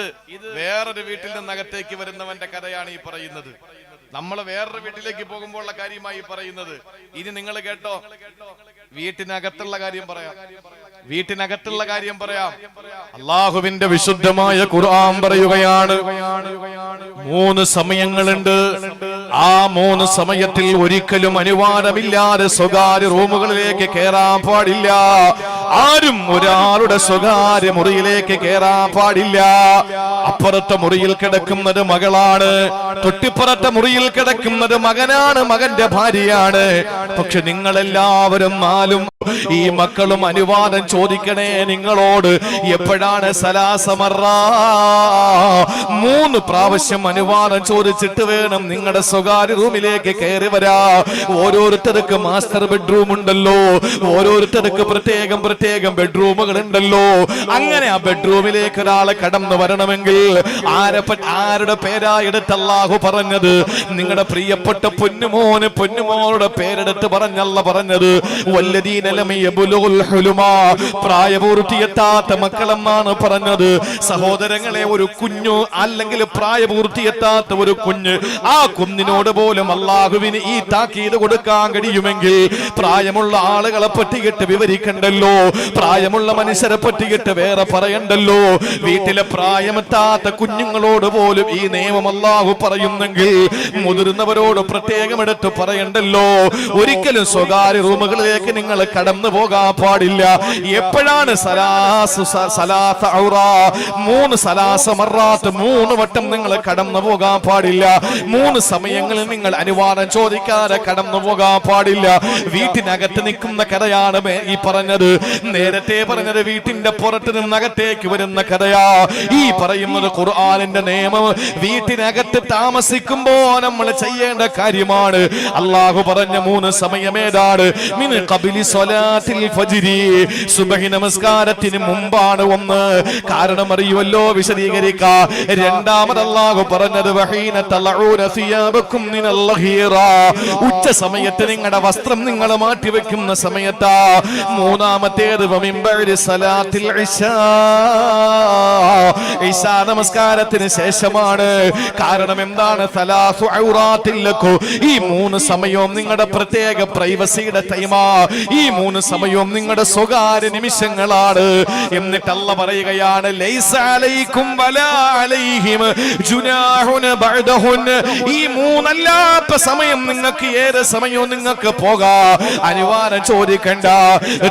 വേറൊരു വീട്ടിൽ നിന്ന് അകത്തേക്ക് വരുന്നവന്റെ കഥയാണ് ഈ പറയുന്നത്. നമ്മൾ വേറൊരു വീട്ടിലേക്ക് പോകുമ്പോഴുള്ള കാര്യമായി പറയുന്നത്. ഇനി നിങ്ങൾ കേട്ടോ, വീട്ടിനകത്തുള്ള കാര്യം പറയാം. വീട്ടിനകത്തുള്ള കാര്യം പറയാം. അല്ലാഹുവിന്റെ വിശുദ്ധമായ ഖുർആൻ പറയുകയാണ്, 3 സമയങ്ങളുണ്ട്. ആ 3 സമയത്തിൽ ഒരിക്കലും അനുവാദമില്ലാതെ സ്വകാര്യ റൂമുകളിലേക്ക് കയറാൻ പാടില്ല. ആരും ഒരാളുടെ സ്വകാര്യ മുറിയിലേക്ക് കയറാൻ പാടില്ല. അപ്പുറത്തെ മുറിയിൽ കിടക്കുന്നത് മകളാണ്, തൊട്ടിപ്പുറത്തെ മുറിയിൽ കിടക്കുന്നത് മകനാണ്, മകന്റെ ഭാര്യയാണ്. പക്ഷെ നിങ്ങളെല്ലാവരും 4 ഈ മക്കളും അനുവാദം ചോദിക്കണേ നിങ്ങളോട്. എപ്പോഴാണ്? സലാസമറ, 3 പ്രാവശ്യം അനുവാദം ചോദിച്ചിട്ട് വേണം നിങ്ങളുടെ സ്വകാര്യ റൂമിലേക്ക് കയറി വരാ. ഓരോരുത്തർക്ക് മാസ്റ്റർ ബെഡ്റൂം ഉണ്ടല്ലോ, ഓരോരുത്തർക്ക് പ്രത്യേകം ബെഡ്റൂമുകൾ ഉണ്ടല്ലോ. അങ്ങനെ ആ ബെഡ്റൂമിലേക്ക് ഒരാളെ കടന്നു വരണമെങ്കിൽ ആരുടെ പേരാ എടുത്ത് അല്ലാഹു പറഞ്ഞത്? നിങ്ങളുടെ പ്രിയപ്പെട്ട പൊന്നുമോനുടെ പേരെടുത്ത് പറഞ്ഞല്ല പറഞ്ഞത്. വല്ലദീന ലം യബ്ലുഗുൽ ഹുലുമാ, പ്രായപൂർത്തിയെത്താത്ത മക്കളെന്നാണ് പറഞ്ഞത്. സഹോദരങ്ങളെ, ഒരു കുഞ്ഞു അല്ലെങ്കിൽ പ്രായപൂർത്തിയെത്താത്ത ഒരു കുഞ്ഞ്, ആ കുഞ്ഞിനോട് പോലും അല്ലാഹുവിന് ഈ താക്കീത് കൊടുക്കാൻ കഴിയുമെങ്കിൽ പ്രായമുള്ള ആളുകളെ പറ്റിയിട്ട് വിവരിക്കണ്ടല്ലോ, പ്രായമുള്ള മനുഷ്യരെ പറ്റിയിട്ട് വേറെ പറയണ്ടല്ലോ. വീട്ടിലെ പ്രായമെത്താത്ത കുഞ്ഞുങ്ങളോട് പോലും ഈ നിയമം അല്ലാഹു പറയുന്നെങ്കിൽ മുതിർന്നവരോട് പ്രത്യേകം എടുത്ത് പറയണ്ടല്ലോ. ഒരിക്കലും സ്വകാര്യ റൂമുകളിലേക്ക് നിങ്ങൾ കടന്നു പോകാൻ പാടില്ല. എപ്പോഴാണ്? 3 സലാസമറാത്ത്, 3 വട്ടം നിങ്ങൾ കടന്നു പോകാൻ പാടില്ല. 3 സമയങ്ങളിൽ നിങ്ങൾ അനുവാദം ചോദിക്കാതെ കടന്നു പോകാൻ പാടില്ല. വീട്ടിനകത്ത് നിൽക്കുന്ന കഥയാണ് ഈ പറഞ്ഞത്. നേരത്തെ പറഞ്ഞത് വീട്ടിന്റെ പുറത്ത് നിന്ന് അകത്തേക്ക് വരുന്ന കഥയാ. ഈ പറയുന്നത് ഖുർആനിന്റെ നിയമം വീട്ടിനകത്ത് താമസിക്കുമ്പോ നമ്മൾ ചെയ്യേണ്ട കാര്യമാണ്. അല്ലാഹു പറഞ്ഞ 3 സമയം ഏതാണ്? മിൻ ഖബ്ലി സ്വലാത്തിൽ ഫജ്രി, സുബ്ഹി നമസ്കാരത്തിന് മുമ്പാണ് ഒന്ന്. കാരണം അറിയുമല്ലോ, വിശദീകരിക്കാം. രണ്ടാമത് അല്ലാഹു പറഞ്ഞത് വഹീന തലഊന സിയാബകും മിനൽ ലഹീറ, ഉച്ച സമയത്ത് നിങ്ങളുടെ വസ്ത്രം നിങ്ങൾ മാറ്റി വെക്കുന്ന സമയത്താ. മൂന്നാമത്തേത് വമിൻ ബഅദി സലാത്തിൽ ഇശാ, ഇശാ നമസ്കാരത്തിന് ശേഷമാണ്. കാരണം എന്താണ്? സലാസു ഔറാത്തിൽ ലക്കും, ഈ 3 സമയവും നിങ്ങളുടെ പ്രത്യേക പ്രൈവസിയുടെ ടൈമാ. ഈ 3 സമയവും നിങ്ങളുടെ സ്വകാര്യ നിമിഷങ്ങളാണ്. എന്നിട്ട് അല്ലാഹു പറയുകയാണ്, ലൈസ അലൈക്കും വലാ അലൈഹിം ജുനാഹുൻ ബഅദഹുൻ, ഈ 3 അല്ലാത്ത സമയം നിങ്ങൾക്ക് ഏത് സമയവും നിങ്ങൾക്ക് പോകാം, അനുവാദം ചോദിക്കണ്ട.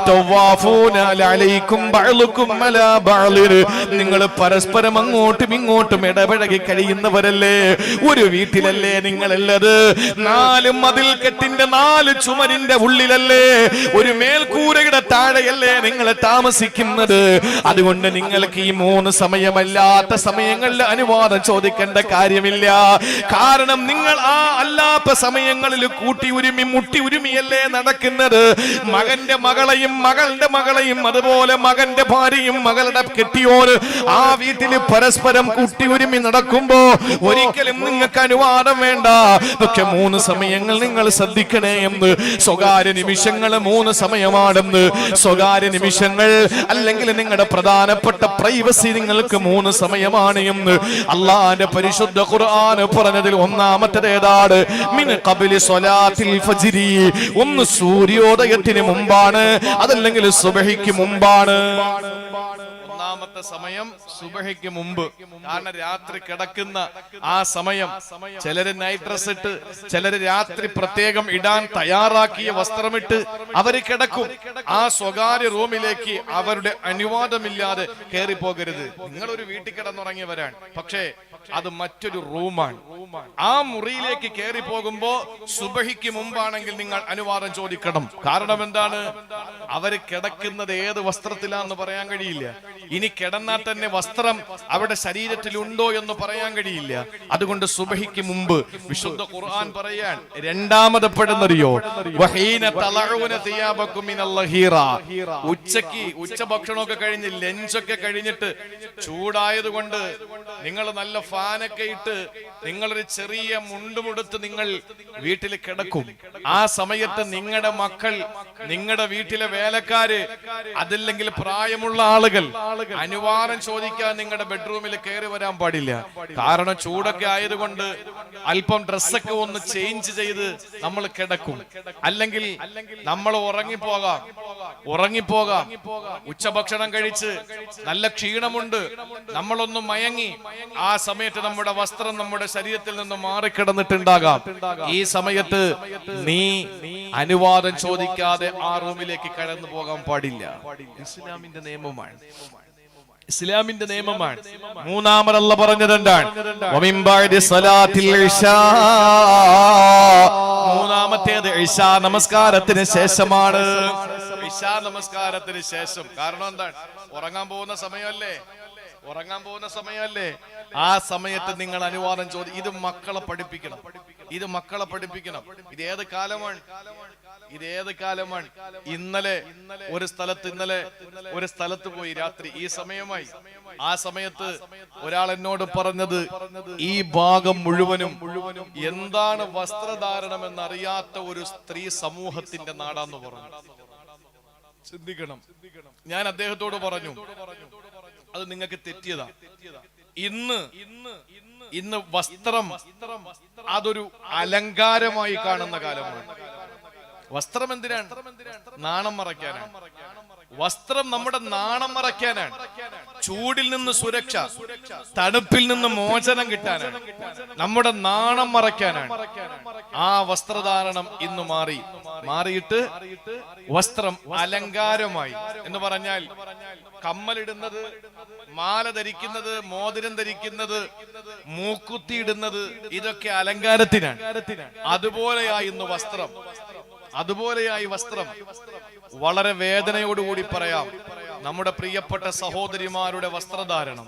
തവാഫൂന അലൈക്കും ബഅലുക്കും അലാ ബഅലിൻ, നിങ്ങൾ പരസ്പരം അങ്ങോട്ടും ഇങ്ങോട്ടും ഇടപഴകി കഴിയുന്നവരല്ലേ, ഒരു വീട്ടിലല്ലേ നിങ്ങളുള്ളത്, 4 മതിൽക്കെട്ടിന്റെ 4 ചുമരിന്റെ ഉള്ളിലല്ലേ, ഒരു മേൽക്കൂരയുടെ താഴെയല്ലേ നിങ്ങൾ താമസിക്കുന്നത്. അതുകൊണ്ട് നിങ്ങൾക്ക് ഈ 3 സമയമല്ലാത്ത സമയങ്ങളിൽ അനുവാദം ചോദിക്കേണ്ട കാര്യമില്ല. കാരണം നിങ്ങൾ ആ അല്ലാത്ത സമയങ്ങളിൽ കൂട്ടി ഉരുമി മുട്ടി ഉരുമിയല്ലേ നടക്കുന്നത്. മകന്റെ മകളെയും മകളുടെ മകളെയും അതുപോലെ മകന്റെ ഭാര്യയും മകളുടെ കെട്ടിയോര് ആ വീട്ടിൽ പരസ്പരം കൂട്ടി ഉരുമി നടക്കുമ്പോ ഒരിക്കലും നിങ്ങൾക്ക് അനുവാദം വേണ്ട. പക്ഷെ 3 സമയങ്ങൾ നിങ്ങൾ ശ്രദ്ധിക്കണേ എന്ന്. സ്വകാര്യ നിമിഷങ്ങൾ 3 സമയമാണെന്ന്. സ്വകാര്യ നിമിഷങ്ങൾ അല്ലെങ്കിൽ നിങ്ങളുടെ പ്രധാനപ്പെട്ട പ്രൈവസി നിങ്ങൾക്ക് 3 സമയമാണ് എന്ന് അല്ലാഹുവിന്റെ പരിശുദ്ധ ഖുർആൻ പറഞ്ഞതിൽ ഒന്നാമത്തേത് ഏതാണ്? മിൻ ഖബ്ലി സ്വലാത്തിൽ ഫജ്രി, ഒന്ന് സൂര്യോദയത്തിന് മുമ്പാണ്, അതല്ലെങ്കിൽ സുബ്ഹിക്ക് മുമ്പാണ്. ഒന്നാമത്തെ സമയം സുബ്ഹിക്ക് മുമ്പ്. കാരണം രാത്രി കിടക്കുന്ന ആ സമയം ചിലര് നൈറ്റ് ഡ്രസ് ഇട്ട്, ചിലര് രാത്രി പ്രത്യേകം ഇടാൻ തയ്യാറാക്കിയ വസ്ത്രമിട്ട് അവര് കിടക്കും. ആ സ്വകാര്യ റൂമിലേക്ക് അവരുടെ അനുവാദമില്ലാതെ കയറി പോകരുത്. നിങ്ങളൊരു വീട്ടിൽ കിടന്നുറങ്ങിയവരാണ്, പക്ഷേ അത് മറ്റൊരു റൂമാണ്. ആ മുറിയിലേക്ക് കയറി പോകുമ്പോ സുബ്ഹിക്ക് മുമ്പാണെങ്കിൽ നിങ്ങൾ അനുവാദം ചോദിക്കണം. കാരണം എന്താണ്? അവര് കിടക്കുന്നത് ഏത് വസ്ത്രത്തിലാന്ന് പറയാൻ കഴിയില്ല. ഇനി കിടന്നാൽ തന്നെ വസ്ത്രം അവരുടെ ശരീരത്തിലുണ്ടോ എന്ന് പറയാൻ കഴിയില്ല. അതുകൊണ്ട് സുബ്ഹിക്ക് മുമ്പ് വിശുദ്ധ ഖുർആൻ പറയാൻ രണ്ടാമത് പെടുന്നറിയോ, വഹീന തലഊന സിയാബകും മിനൽ ലഹീറ, ഉച്ചക്ക് ഉച്ചഭക്ഷണമൊക്കെ കഴിഞ്ഞ് ലഞ്ചൊക്കെ കഴിഞ്ഞിട്ട് ചൂടായതുകൊണ്ട് നിങ്ങൾ നല്ല ഫാനൊക്കെ ഇട്ട് നിങ്ങളൊരു ചെറിയ മുണ്ടുമുടുത്ത് നിങ്ങൾ വീട്ടിൽ കിടക്കും. ആ സമയത്ത് നിങ്ങളുടെ മക്കൾ, നിങ്ങളുടെ വീട്ടിലെ വേലക്കാര്, അതല്ലെങ്കിൽ പ്രായമുള്ള ആളുകൾ അനുവാദം ചോദിക്കാൻ നിങ്ങളുടെ ബെഡ്റൂമിൽ കയറി വരാൻ പാടില്ല. കാരണം ചൂടൊക്കെ ആയതുകൊണ്ട് അല്പം ഡ്രസ്സൊക്കെ ഒന്ന് ചേഞ്ച് ചെയ്ത് നമ്മൾ കിടക്കും. അല്ലെങ്കിൽ നമ്മൾ ഉറങ്ങിപ്പോകാം. ഉച്ചഭക്ഷണം കഴിച്ച് നല്ല ക്ഷീണമുണ്ട്, നമ്മളൊന്ന് മയങ്ങി, ആ സമയത്ത് നമ്മുടെ വസ്ത്രം നമ്മുടെ ശരീരത്തിൽ നിന്ന് മാറിക്കിടന്നിട്ടുണ്ടാകാം. ഈ സമയത്ത് നീ അനുവാദം ചോദിക്കാതെ ആ റൂമിലേക്ക് കടന്നു പോകാൻ പാടില്ല. ഇസ്ലാമിന്റെ നിയമമാണ്. ഇസ്ലാമിന്റെ നിയമമാണ്. മൂന്നാമത് അല്ലാഹു പറഞ്ഞത് എന്താണ്? വമിൻ ബഅദി സലാത്തിൽ ഇശാ, മൂന്നാമത്തേത് ഇശാ നമസ്കാരത്തിന് ശേഷമാണ്. ഇശാ നമസ്കാരത്തിന് ശേഷം. കാരണം എന്താണ്? ഉറങ്ങാൻ പോകുന്ന സമയമല്ലേ. ആ സമയത്ത് നിങ്ങൾ അനുവാദം ചോദിക്കും. ഇത് മക്കളെ പഠിപ്പിക്കണം. ഇത് ഏത് കാലമാണ്? ഇന്നലെ ഒരു സ്ഥലത്ത് പോയി രാത്രി ഈ സമയമായി. ആ സമയത്ത് ഒരാൾ എന്നോട് പറഞ്ഞത്, ഈ ഭാഗം മുഴുവനും എന്താണ് വസ്ത്രധാരണം എന്നറിയാത്ത ഒരു സ്ത്രീ സമൂഹത്തിന്റെ നാടാന്ന് പറഞ്ഞു. ചിന്തിക്കണം. ഞാൻ അദ്ദേഹത്തോട് പറഞ്ഞു, അത് നിങ്ങൾക്ക് തെറ്റിയതാ. ഇന്ന് വസ്ത്രം അതൊരു അലങ്കാരമായി കാണുന്ന കാലമാണ്. വസ്ത്രം എന്തിനാണ്? നാണം മറയ്ക്കാനാണ്. വസ്ത്രം നമ്മുടെ നാണം മറയ്ക്കാനാണ്. ചൂടിൽ നിന്ന് സുരക്ഷ, തണുപ്പിൽ നിന്ന് മോചനം കിട്ടാനാണ്, നമ്മുടെ നാണം മറയ്ക്കാനാണ്. ആ വസ്ത്രധാരണം ഇന്ന് മാറിയിട്ട് വസ്ത്രം അലങ്കാരമായി. എന്ന് പറഞ്ഞാൽ കമ്മലിടുന്നത്, മാല ധരിക്കുന്നത്, മോതിരം ധരിക്കുന്നത്, മൂക്കുത്തി ഇടുന്നത്, ഇതൊക്കെ അലങ്കാരത്തിനാണ്. അതുപോലെയായി ഇന്ന് വസ്ത്രം. അതുപോലെയായി വസ്ത്രം. വളരെ വേദനയോടുകൂടി പറയാം, നമ്മുടെ പ്രിയപ്പെട്ട സഹോദരിമാരുടെ വസ്ത്രധാരണം,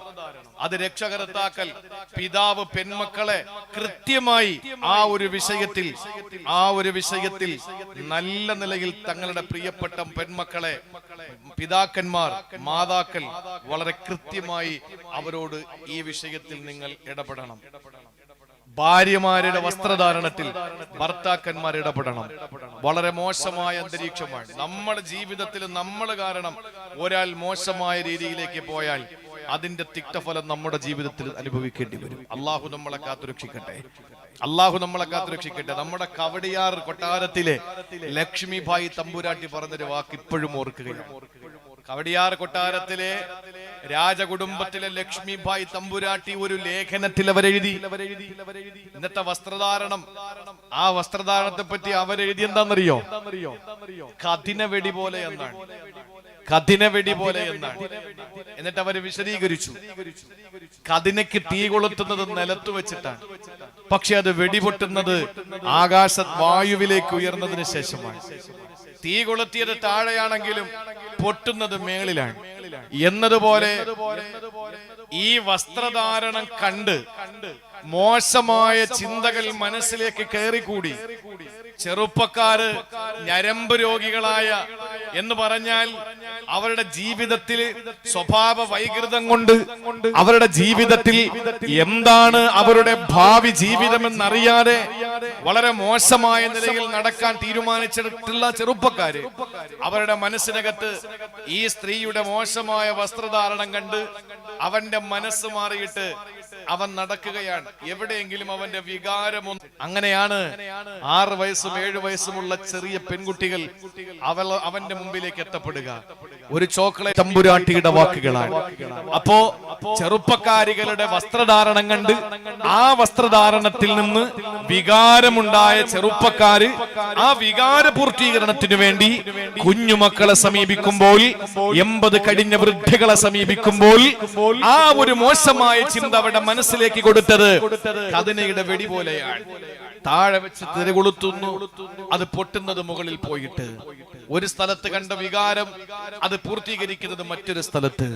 അത് രക്ഷകർത്താക്കൾ, പിതാവ് പെൺമക്കളെ കൃത്യമായി ആ ഒരു വിഷയത്തിൽ നല്ല നിലയിൽ തങ്ങളുടെ പ്രിയപ്പെട്ട പെൺമക്കളെ പിതാക്കന്മാർ, മാതാക്കൾ വളരെ കൃത്യമായി അവരോട് ഈ വിഷയത്തിൽ നിങ്ങൾ ഇടപെടണം. ഭാര്യമാരുടെ വസ്ത്രധാരണത്തിൽ ഭർത്താക്കന്മാർ ഇടപെടണം. വളരെ മോശമായ അന്തരീക്ഷമാണ് നമ്മുടെ ജീവിതത്തിൽ. നമ്മൾ കാരണം ഒരാൾ മോശമായ രീതിയിലേക്ക് പോയാൽ അതിന്റെ തിക്തഫലം നമ്മുടെ ജീവിതത്തിൽ അനുഭവിക്കേണ്ടി വരും. അള്ളാഹു നമ്മളെ കാത്തുരക്ഷിക്കട്ടെ. നമ്മുടെ കവടിയാർ കൊട്ടാരത്തിലെ ലക്ഷ്മിഭായി തമ്പുരാട്ടി പറഞ്ഞൊരു വാക്ക് ഇപ്പോഴും ഓർക്കുകയാണ്. കവടിയാർ കൊട്ടാരത്തിലെ രാജകുടുംബത്തിലെ ലക്ഷ്മിഭായി തമ്പുരാട്ടി ഒരു ലേഖനത്തിൽ അവരെഴുതി ഇന്നത്തെ വസ്ത്രധാരണം, ആ വസ്ത്രധാരണത്തെ പറ്റി അവരെഴുതി എന്താണെന്നറിയോ? കഠിനവെടി പോലെ എന്നാണ്. എന്നിട്ട് അവര് വിശദീകരിച്ചു, കതിനയ്ക്ക് തീ കൊളുത്തുന്നത് നിലത്ത് വെച്ചിട്ടാണ്, പക്ഷെ അത് വെടിപൊട്ടുന്നത് ആകാശ വായുവിലേക്ക് ഉയർന്നതിന് ശേഷമാണ്. തീ കൊളുത്തിയത് താഴെയാണെങ്കിലും പൊട്ടുന്നത് മേളിലാണ് എന്നതുപോലെ ഈ വസ്ത്രധാരണം കണ്ട് മോശമായ ചിന്തകൾ മനസ്സിലേക്ക് കയറിക്കൂടി ചെറുപ്പക്കാര് ഞരമ്പ് രോഗികളായ എന്ന് പറഞ്ഞാൽ അവരുടെ ജീവിതത്തിൽ സ്വഭാവ വൈകൃതം കൊണ്ട് അവരുടെ ജീവിതത്തിൽ എന്താണ് അവരുടെ ഭാവി ജീവിതമെന്നറിയാതെ വളരെ മോശമായ നിലയിൽ നടക്കാൻ തീരുമാനിച്ചിട്ടുള്ള ചെറുപ്പക്കാര് അവരുടെ മനസ്സിനകത്ത് ഈ സ്ത്രീയുടെ മോശമായ വസ്ത്രധാരണം കണ്ട് അവന്റെ മനസ്സ് മാറിയിട്ട് അവൻ നടക്കുകയാണ്. എവിടെയെങ്കിലും അവന്റെ വികാരമൊന്നും. അങ്ങനെയാണ് 6 വയസ്സും 7 വയസ്സുമുള്ള ചെറിയ പെൺകുട്ടികൾ അവന്റെ മുമ്പിലേക്ക് എത്തപ്പെടുക. ഒരു ചോക്ലേറ്റ് തമ്പുരാട്ടിയുടെ വാക്കുകളാണ്. അപ്പോ ചെറുപ്പക്കാരികളുടെ വസ്ത്രധാരണം കണ്ട് ആ വസ്ത്രധാരണത്തിൽ നിന്ന് വികാരമുണ്ടായ ചെറുപ്പക്കാര് ആ വികാര പൂർത്തീകരണത്തിനു വേണ്ടി കുഞ്ഞുമക്കളെ സമീപിക്കുമ്പോൾ, 80 കഴിഞ്ഞ വൃദ്ധകളെ സമീപിക്കുമ്പോൾ ആ ഒരു മോശമായ ചിന്ത അവരുടെ മനസ്സിലേക്ക് കൊടുത്തത് കതിനയുടെ വെടി പോലെയാണ്. താഴെ വെച്ച് തിരകൊളുത്തുന്നു, അത് പൊട്ടുന്നത് മുകളിൽ പോയിട്ട്. ഒരു സ്ഥലത്ത് കണ്ട വികാരം അത് പൂർത്തീകരിക്കുന്നത് മറ്റൊരു സ്ഥലത്ത്.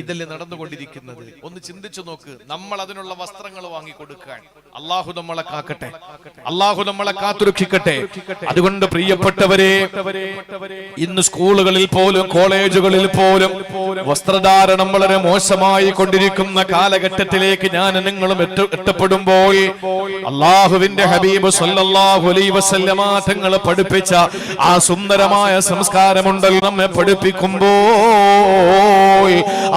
ഇതല്ലേ നടന്നുകൊണ്ടിരിക്കുന്നത്? ഒന്ന് ചിന്തിച്ചു നോക്ക്. നമ്മൾ അതിനുള്ള വസ്ത്രങ്ങൾ വാങ്ങിക്കൊടുക്കാൻ. അള്ളാഹു നമ്മളെ കാക്കട്ടെ, അള്ളാഹു നമ്മളെ കാത്തുരക്ഷിക്കട്ടെ. അതുകൊണ്ട് പ്രിയപ്പെട്ടവരെ, ഇന്ന് സ്കൂളുകളിൽ പോലും കോളേജുകളിൽ പോലും വസ്ത്രധാരണം വളരെ മോശമായി കൊണ്ടിരിക്കുന്ന കാലഘട്ടത്തിലേക്ക് ഞാൻ നിങ്ങളും എത്തപ്പെടുമ്പോൾ അള്ളാഹുവിന്റെ ഹബീബ് സല്ലല്ലാഹു അലൈഹി വസല്ലമ തങ്ങൾ പഠിപ്പിച്ച ആ സുന്ദരമായ സംസ്കാരമുണ്ടല്ലോ നമ്മെ പഠിപ്പിക്കുമ്പോൾ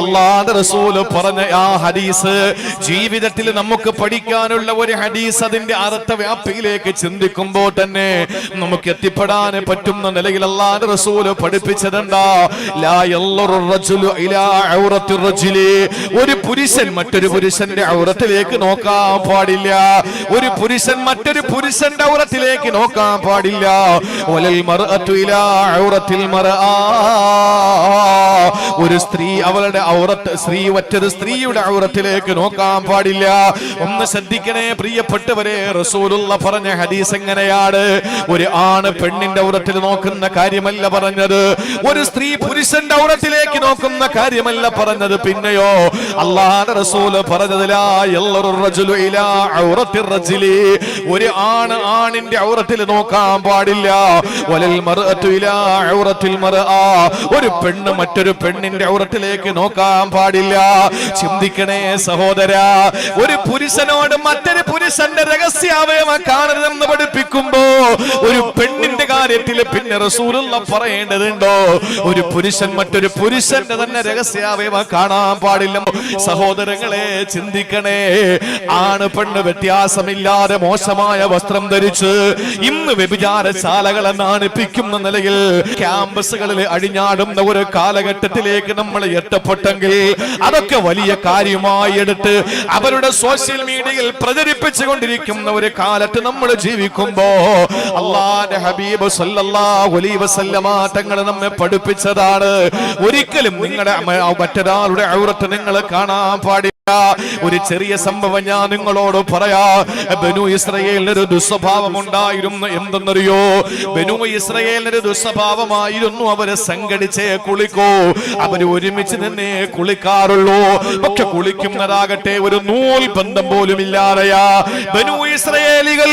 അല്ലാഹുവിന്റെ റസൂൽ പറഞ്ഞ ആ ഹദീസ് ജീവിതത്തിൽ നമുക്ക് പഠിക്കാനുള്ള ഒരു ഹദീസ്. അതിന്റെ അർത്ഥവ്യാപ്തിയിലേക്ക് ചിന്തിക്കുമ്പോൾ തന്നെ നമുക്ക് എത്തിപ്പെടാൻ പറ്റുന്ന നിലയിൽ അല്ലാഹുവിന്റെ റസൂൽ പഠിപ്പിച്ചതെന്താ? ലാ യല്ലറു റജുലു ഇലാ ഔറത്തി റജുലി. ഒരു പുരുഷൻ മറ്റൊരു പുരുഷന്റെ ഔറത്തിലേക്ക് നോക്കാൻ പാടില്ല. ഒരു പുരുഷൻ മറ്റൊരു പുരുഷന്റെ ഔറത്തിലേക്ക് നോക്കാൻ പാടില്ല. വലൽ മർഅതു ഇലാ ഔറത്തിൽ മർആ. ഒരു സ്ത്രീ അവളുടെ ഔറത്ത്, സ്ത്രീ മറ്റൊരു സ്ത്രീയുടെ ഔറത്തിലേക്ക് നോക്കാൻ പാടില്ല. ഒന്ന് ശ്രദ്ധിക്കണേ പ്രിയപ്പെട്ടവരെ, റസൂലുള്ള പറഞ്ഞ ഹദീസ് എങ്ങനെയാണ്? ഒരു ആണ് പെണ്ണിന്റെ ഔറത്തിൽ നോക്കുന്ന കാര്യമല്ല പറഞ്ഞത്, ഒരു സ്ത്രീ പുരുഷന്റെ ഔറത്തിലേക്ക് നോക്കുന്ന കാര്യമല്ല പറഞ്ഞത്. പിന്നെയോ അല്ലാഹുവിന്റെ റസൂൽ പറഞ്ഞത് ലാ യല്ലറു റജുലു ഇലാ ഔറത്തി റജുലി. ഒരു ആണ് ആണിന്റെ ഔറത്തിൽ നോക്കാൻ പാടില്ല. വലൽ മർഅതു ഇലാ ഔറത്തിൽ മർആ. ഒരു പെണ്ണ് മറ്റൊരു പെണ്ണിന്റെ ഔറത്തിലേക്ക് നോക്കാൻ പാടില്ല. ചിന്തിക്കണേ സഹോദരാ, ഒരു പുരുഷനോട് മറ്റൊരു പുരുഷന്റെ രഹസ്യാവയവം കാണരുതെന്ന് പഠിപ്പിക്കുമ്പോ ഒരു പെണ്ണിന്റെ കാര്യത്തിൽ പിന്നെ റസൂലുള്ള പറയേണ്ടതുണ്ടോ? ഒരു പുരുഷൻ മറ്റൊരു പുരുഷന്റെ തന്നെ രഹസ്യാവയവം കാണാൻ പാടില്ല. സഹോദരങ്ങളെ ചിന്തിക്കണേ, ആണ് പെണ്ണ് വ്യത്യാസമില്ലാതെ മോശമായ വസ്ത്രം ധരിച്ച് ഇന്ന് വ്യഭിചാരശാലകളെ നാണിപ്പിക്കുന്ന നിലയിൽ ക്യാമ്പസുകളിൽ അഴിഞ്ഞാടുന്ന ഒരു കാലഘട്ടത്തിലേക്ക് നമ്മൾ എത്തപ്പെട്ടെങ്കിൽ അതൊക്കെ വലിയ കാര്യമായി എടുത്ത് അവരുടെ സോഷ്യൽ മീഡിയയിൽ പ്രചരിപ്പിച്ചു കൊണ്ടിരിക്കുന്ന ഒരു കാലത്ത് നമ്മൾ ജീവിക്കുമ്പോ അല്ലാഹുവിന്റെ ഹബീബ് സല്ലല്ലാഹു അലൈഹി വസല്ലമ തങ്ങൾ നമ്മെ പഠിപ്പിച്ചതാണ്, ഒരിക്കലും നിങ്ങളുടെ മറ്റൊരാളുടെ ഔറത്ത് നിങ്ങൾ കാണാൻ പാടില്ല. ഒരു ചെറിയ സംഭവം ഞാൻ നിങ്ങളോട് പറയാ. ബനു ഇസ്രായേലിന് ഒരു ദുസ്വഭാവം ഉണ്ടായിരുന്നു. എന്തെന്നറിയോ? ബനു ഇസ്രായേലിന് ഒരു ദുസ്വഭാവമായിരുന്നു. അവര് സംഘടിച്ചേ കുളിക്കൂ, അവര് ഒരുമിച്ച് തന്നെ കുളിക്കാറുള്ളൂ. പക്ഷെ കുളിക്കുന്നതാകട്ടെ ഒരു നൂൽ ബന്ധം പോലും ഇല്ലാതെയാ. ബനു ഇസ്രായേലികൾ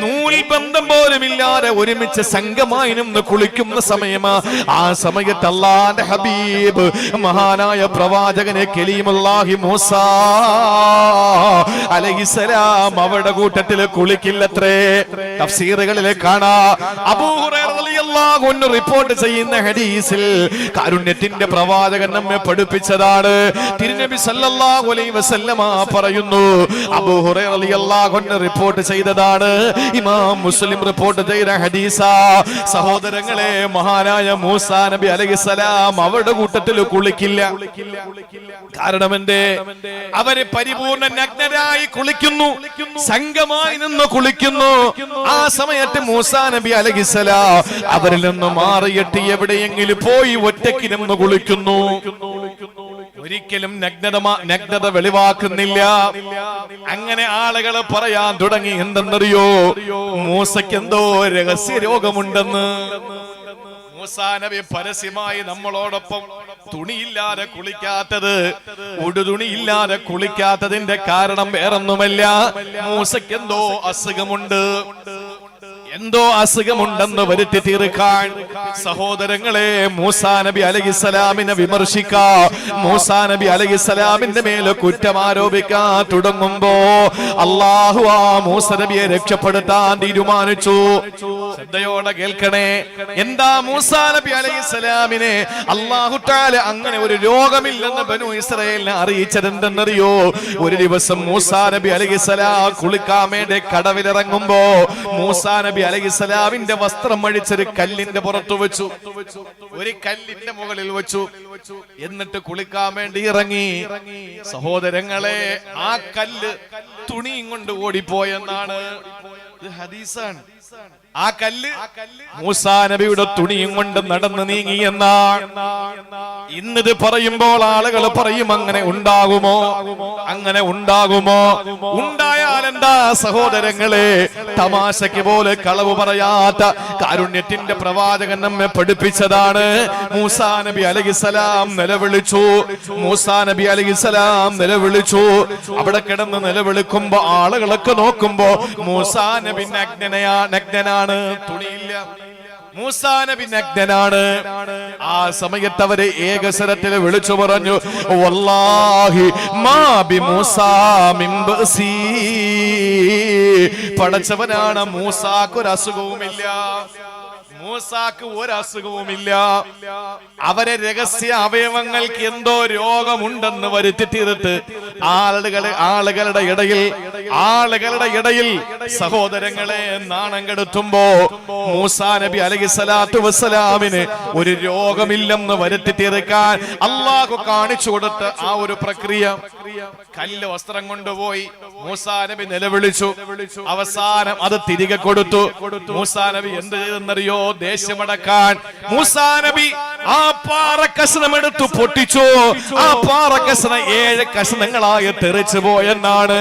നൂൽ ബന്ധം പോലും ഇല്ലാതെ ഒരുമിച്ച് സംഘമായി നിന്ന് കുളിക്കുന്ന സമയമാ. ആ സമയത്ത് അല്ലാഹുവിന്റെ ഹബീബ് മഹാനായ പ്രവാചകനെ കലീമുല്ലാഹി മൂസ അലൈഹിസ്സലാം അവരുടെ കൂട്ടത്തിൽ കുളിക്കില്ലത്രേ. തഫ്സീറുകളിൽ കാണാ അബൂ ഹുറൈറ റളിയല്ലാഹു അൻഹു റിപ്പോർട്ട് ചെയ്യുന്ന ഹദീസിൽ കാരുണ്യത്തിന്റെ പ്രവാചകൻ നമ്മെ പഠിപ്പിച്ചതാണ്. തിരുനബി സല്ലല്ലാഹു അലൈഹി വസല്ലമ പറയുന്നു. അബൂ ഹുറൈറ റളിയല്ലാഹു അൻഹു റിപ്പോർട്ട് ചെയ്തതാണ്. ഇമാം മുസ്ലിം റിപ്പോർട്ട് ചെയ്ത ഹദീസാ. സഹോദരങ്ങളെ, മഹാനായ മൂസാ നബി അലൈഹിസ്സലാം അവരുടെ കൂട്ടത്തിൽ കുളിക്കില്ല. കാരണം എന്തേ? അവര് പരിപൂർണ്ണ നഗ്നരായി കുളിക്കുന്നു, സംഘമായി നിന്ന് കുളിക്കുന്നു. ആ സമയത്ത് മൂസാ നബി അലൈഹിസ്സലാം അവരിൽ നിന്ന് മാറിയിട്ട് എവിടെയെങ്കിലും പോയി ഒറ്റയ്ക്ക് നിന്ന് കുളിക്കുന്നു. ഒരിക്കലും നഗ്നത വെളിവാക്കുന്നില്ല. അങ്ങനെ ആളുകൾ പറയാൻ തുടങ്ങി, എന്തെന്നറിയോ? മൂസയ്ക്ക് എന്തോ രഹസ്യ രോഗമുണ്ടെന്ന്. മൂസാ നബി പരസ്യമായി നമ്മളോടൊപ്പം തുണിയില്ലാതെ കുളിക്കാത്തത്, ഉടുതുണിയില്ലാതെ കുളിക്കാത്തതിന്റെ കാരണം വേറൊന്നുമല്ല, മൂസയ്ക്ക് എന്തോ അസുഖമുണ്ട്. എന്തോ അസുഖമുണ്ടെന്ന് വരുത്തി തീർക്കാൻ സഹോദരങ്ങളെ മൂസാ നബി അലൈഹിസ്സലാമിനെ വിമർശിക്കാൻ, മൂസാ നബി അലൈഹിസ്സലാമിന്റെ മേലെ കുറ്റം ആരോപിക്കാൻ തുടങ്ങുമ്പോ അല്ലാഹു ആ മൂസ നബിയെ രക്ഷപ്പെടുത്താൻ തീരുമാനിച്ചു. ശ്രദ്ധയോടെ കേൾക്കണേ. എന്താ മൂസാ നബി അലൈഹിസ്സലാമിനെ അല്ലാഹു തആല അങ്ങനെ ഒരു രോഗമില്ലെന്ന് ബനു ഇസ്രായേലിനെ അറിയിച്ചതെന്തെന്നറിയോ? ഒരു ദിവസം മൂസാ നബി അലൈഹിസ്സലാം കുളിക്കാൻ വേണ്ടി കടവിലിറങ്ങുമ്പോ മൂസാ നബി അലൈഹിസ്സലാമിന്റെ വസ്ത്രം അഴിച്ചൊരു കല്ലിന്റെ പുറത്തു വെച്ചു, ഒരു കല്ലിന്റെ മുകളിൽ വെച്ചു. എന്നിട്ട് കുളിക്കാൻ വേണ്ടി ഇറങ്ങി. സഹോദരങ്ങളെ, ആ കല്ല് തുണിയും കൊണ്ട് ഓടിപ്പോയെന്നാണ്. ഇത് ഹദീസാണ്. ആ കല്ല് മൂസാ നബിയുടെ തുണിയും കൊണ്ട് നടന്നു നീങ്ങിയെന്നാണ്. ഇന്നിത് പറയുമ്പോൾ ആളുകൾ പറയും, അങ്ങനെ ഉണ്ടാകുമോ? അങ്ങനെ ഉണ്ടാകുമോ? ഉണ്ടായാൽ എന്താ സഹോദരങ്ങളെ? തമാശയ്ക്ക് പോലെ കളവ് പറയാത്ത കാരുണ്യത്തിന്റെ പ്രവാചകൻ നമ്മെ പഠിപ്പിച്ചതാണ്. മൂസാ നബി അലൈഹിസ്സലാം നിലവിളിച്ചു. മൂസാ നബി അലൈഹിസ്സലാം നിലവിളിച്ചു. അവിടെ കിടന്ന് നിലവിളിക്കുമ്പോ ആളുകളൊക്കെ നോക്കുമ്പോ മൂസാ നബി നഗ്നനാണ്, തുണിയില്ല. മൂസാ നബി നഗ്നനാണ്. ആ സമയത്ത് അവരെ ഏകസ്വരത്തിൽ വിളിച്ചു പറഞ്ഞു, വല്ലാഹി മാ ബി മൂസാ മിൻ ബഅസി. പടച്ചവനാണ്, മൂസാക്ക് ഒരു അസുഖവുമില്ല, മൂസാക്ക് ഒരു അസുഖവുമില്ല. അവരെ രഹസ്യ അവയവങ്ങൾക്ക് എന്തോ രോഗമുണ്ടെന്ന് വരുത്തി തീർത്ത് ആളുകളുടെ ഇടയിൽ സഹോദരങ്ങളെ നാണം കെടുത്തുമ്പോ മൂസാ നബി അലൈഹിസ്സലാത്തു വസ്സലാമിന് ഒരു രോഗമില്ലെന്ന് വരുത്തി തീർക്കാൻ അല്ലാഹു കാണിച്ചു കൊടുത്ത ആ ഒരു പ്രക്രിയ. കല്ല് വസ്ത്രം കൊണ്ടുപോയി മൂസാ നബി നിലവിളിച്ചു. അവസാനം അത് തിരികെ കൊടുത്തു. മൂസാ നബി എന്ത് ചെയ്തെന്നറിയോ? ദേശമടക്കാൻ മൂസാ നബി ആ പാറക്കഷണം എടുത്തു പൊട്ടിച്ചു. ആ പാറക്കഷണം 7 കഷണങ്ങളായി തെറിച്ചു പോയെന്നാണ്.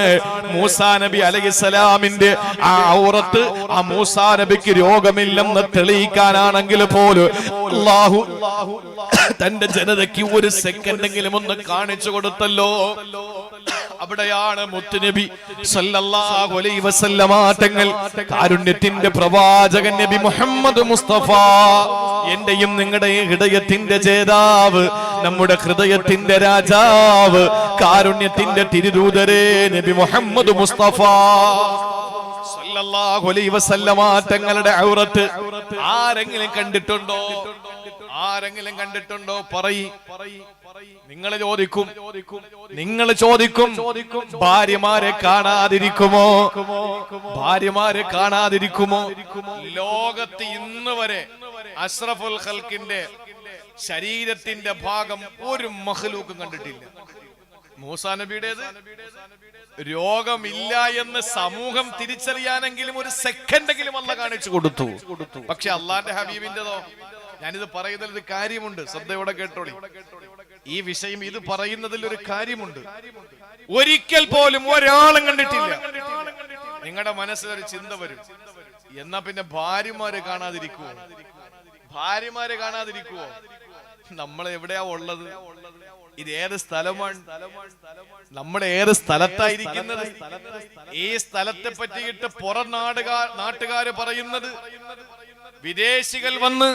മൂസാ നബി അലൈഹിസ്സലാമിന്റെ ആ ഔറത്ത്, ആ മൂസാ നബിക്ക് രോഗമില്ലെന്ന് തെളിയിക്കാനാണെങ്കിൽ പോലും അല്ലാഹു തന്റെ ജനതയ്ക്ക് ഒരു സെക്കൻഡെങ്കിലും ഒന്ന് കാണിച്ചു കൊടുത്തല്ലോ. അവിടെയാണ് മുത്തുനബി സല്ലല്ലാഹു അലൈഹി വസല്ലമ തങ്ങൾ, കാരുണ്യത്തിന്റെ പ്രവാചകൻ നബി മുഹമ്മദ് മുസ്തഫ, എന്റെയും നിങ്ങളുടെയും ഹൃദയത്തിന്റെ ജേതാവ്, നമ്മുടെ ഹൃദയത്തിന്റെ രാജാവ്, കാരുണ്യത്തിന്റെ തിരുദൂതരേ നബി മുഹമ്മദ് മുസ്തഫ സല്ലല്ലാഹു അലൈഹി വസല്ലമ തങ്ങളുടെ ഔറത്ത് ആരെങ്കിലും കണ്ടിട്ടുണ്ടോ? ആരെങ്കിലും കണ്ടിട്ടുണ്ടോ? നിങ്ങൾ ചോദിക്കും, ഭാര്യമാരെ കാണാതിരിക്കുമോ? ഭാര്യമാരെ കാണാതിരിക്കുമോ? ലോകത്ത് ഇന്ന് വരെ അഷ്റഫുൽ ഖൽക്കിന്റെ ശരീരത്തിന്റെ ഭാഗം ഒരു മഖ്ലൂക്കും കണ്ടിട്ടില്ല. മൂസാ നബിയുടേത് രോഗമില്ല എന്ന് സമൂഹം തിരിച്ചറിയാനെങ്കിലും ഒരു സെക്കൻഡെങ്കിലും അല്ലാഹ് കാണിച്ചു കൊടുത്തു. പക്ഷെ അള്ളാന്റെ ഹബീബിന്റെതോ ഞാനിത് പറയുന്നതിൽ ഒരു കാര്യമുണ്ട്, ശ്രദ്ധയോടെ കേട്ടോളി. ഈ വിഷയം ഇത് പറയുന്നതിൽ ഒരു കാര്യമുണ്ട്. ഒരിക്കൽ പോലും ഒരാളും കണ്ടിട്ടില്ല. നിങ്ങളുടെ മനസ്സിലൊരു ചിന്ത വരും, എന്നാ പിന്നെ ഭാര്യമാരെ കാണാതിരിക്കുവോ? ഭാര്യമാരെ കാണാതിരിക്കുവോ? നമ്മൾ എവിടെയാ ഉള്ളത്? ഇത് ഏത് സ്ഥലമാണ്? നമ്മൾ ഏത് സ്ഥലത്തായിരിക്കുന്നത്? ഈ സ്ഥലത്തെ പറ്റിയിട്ട് പുറം നാട്ടുകാര് പറയുന്നത് വിദേശികൾ വന്ന്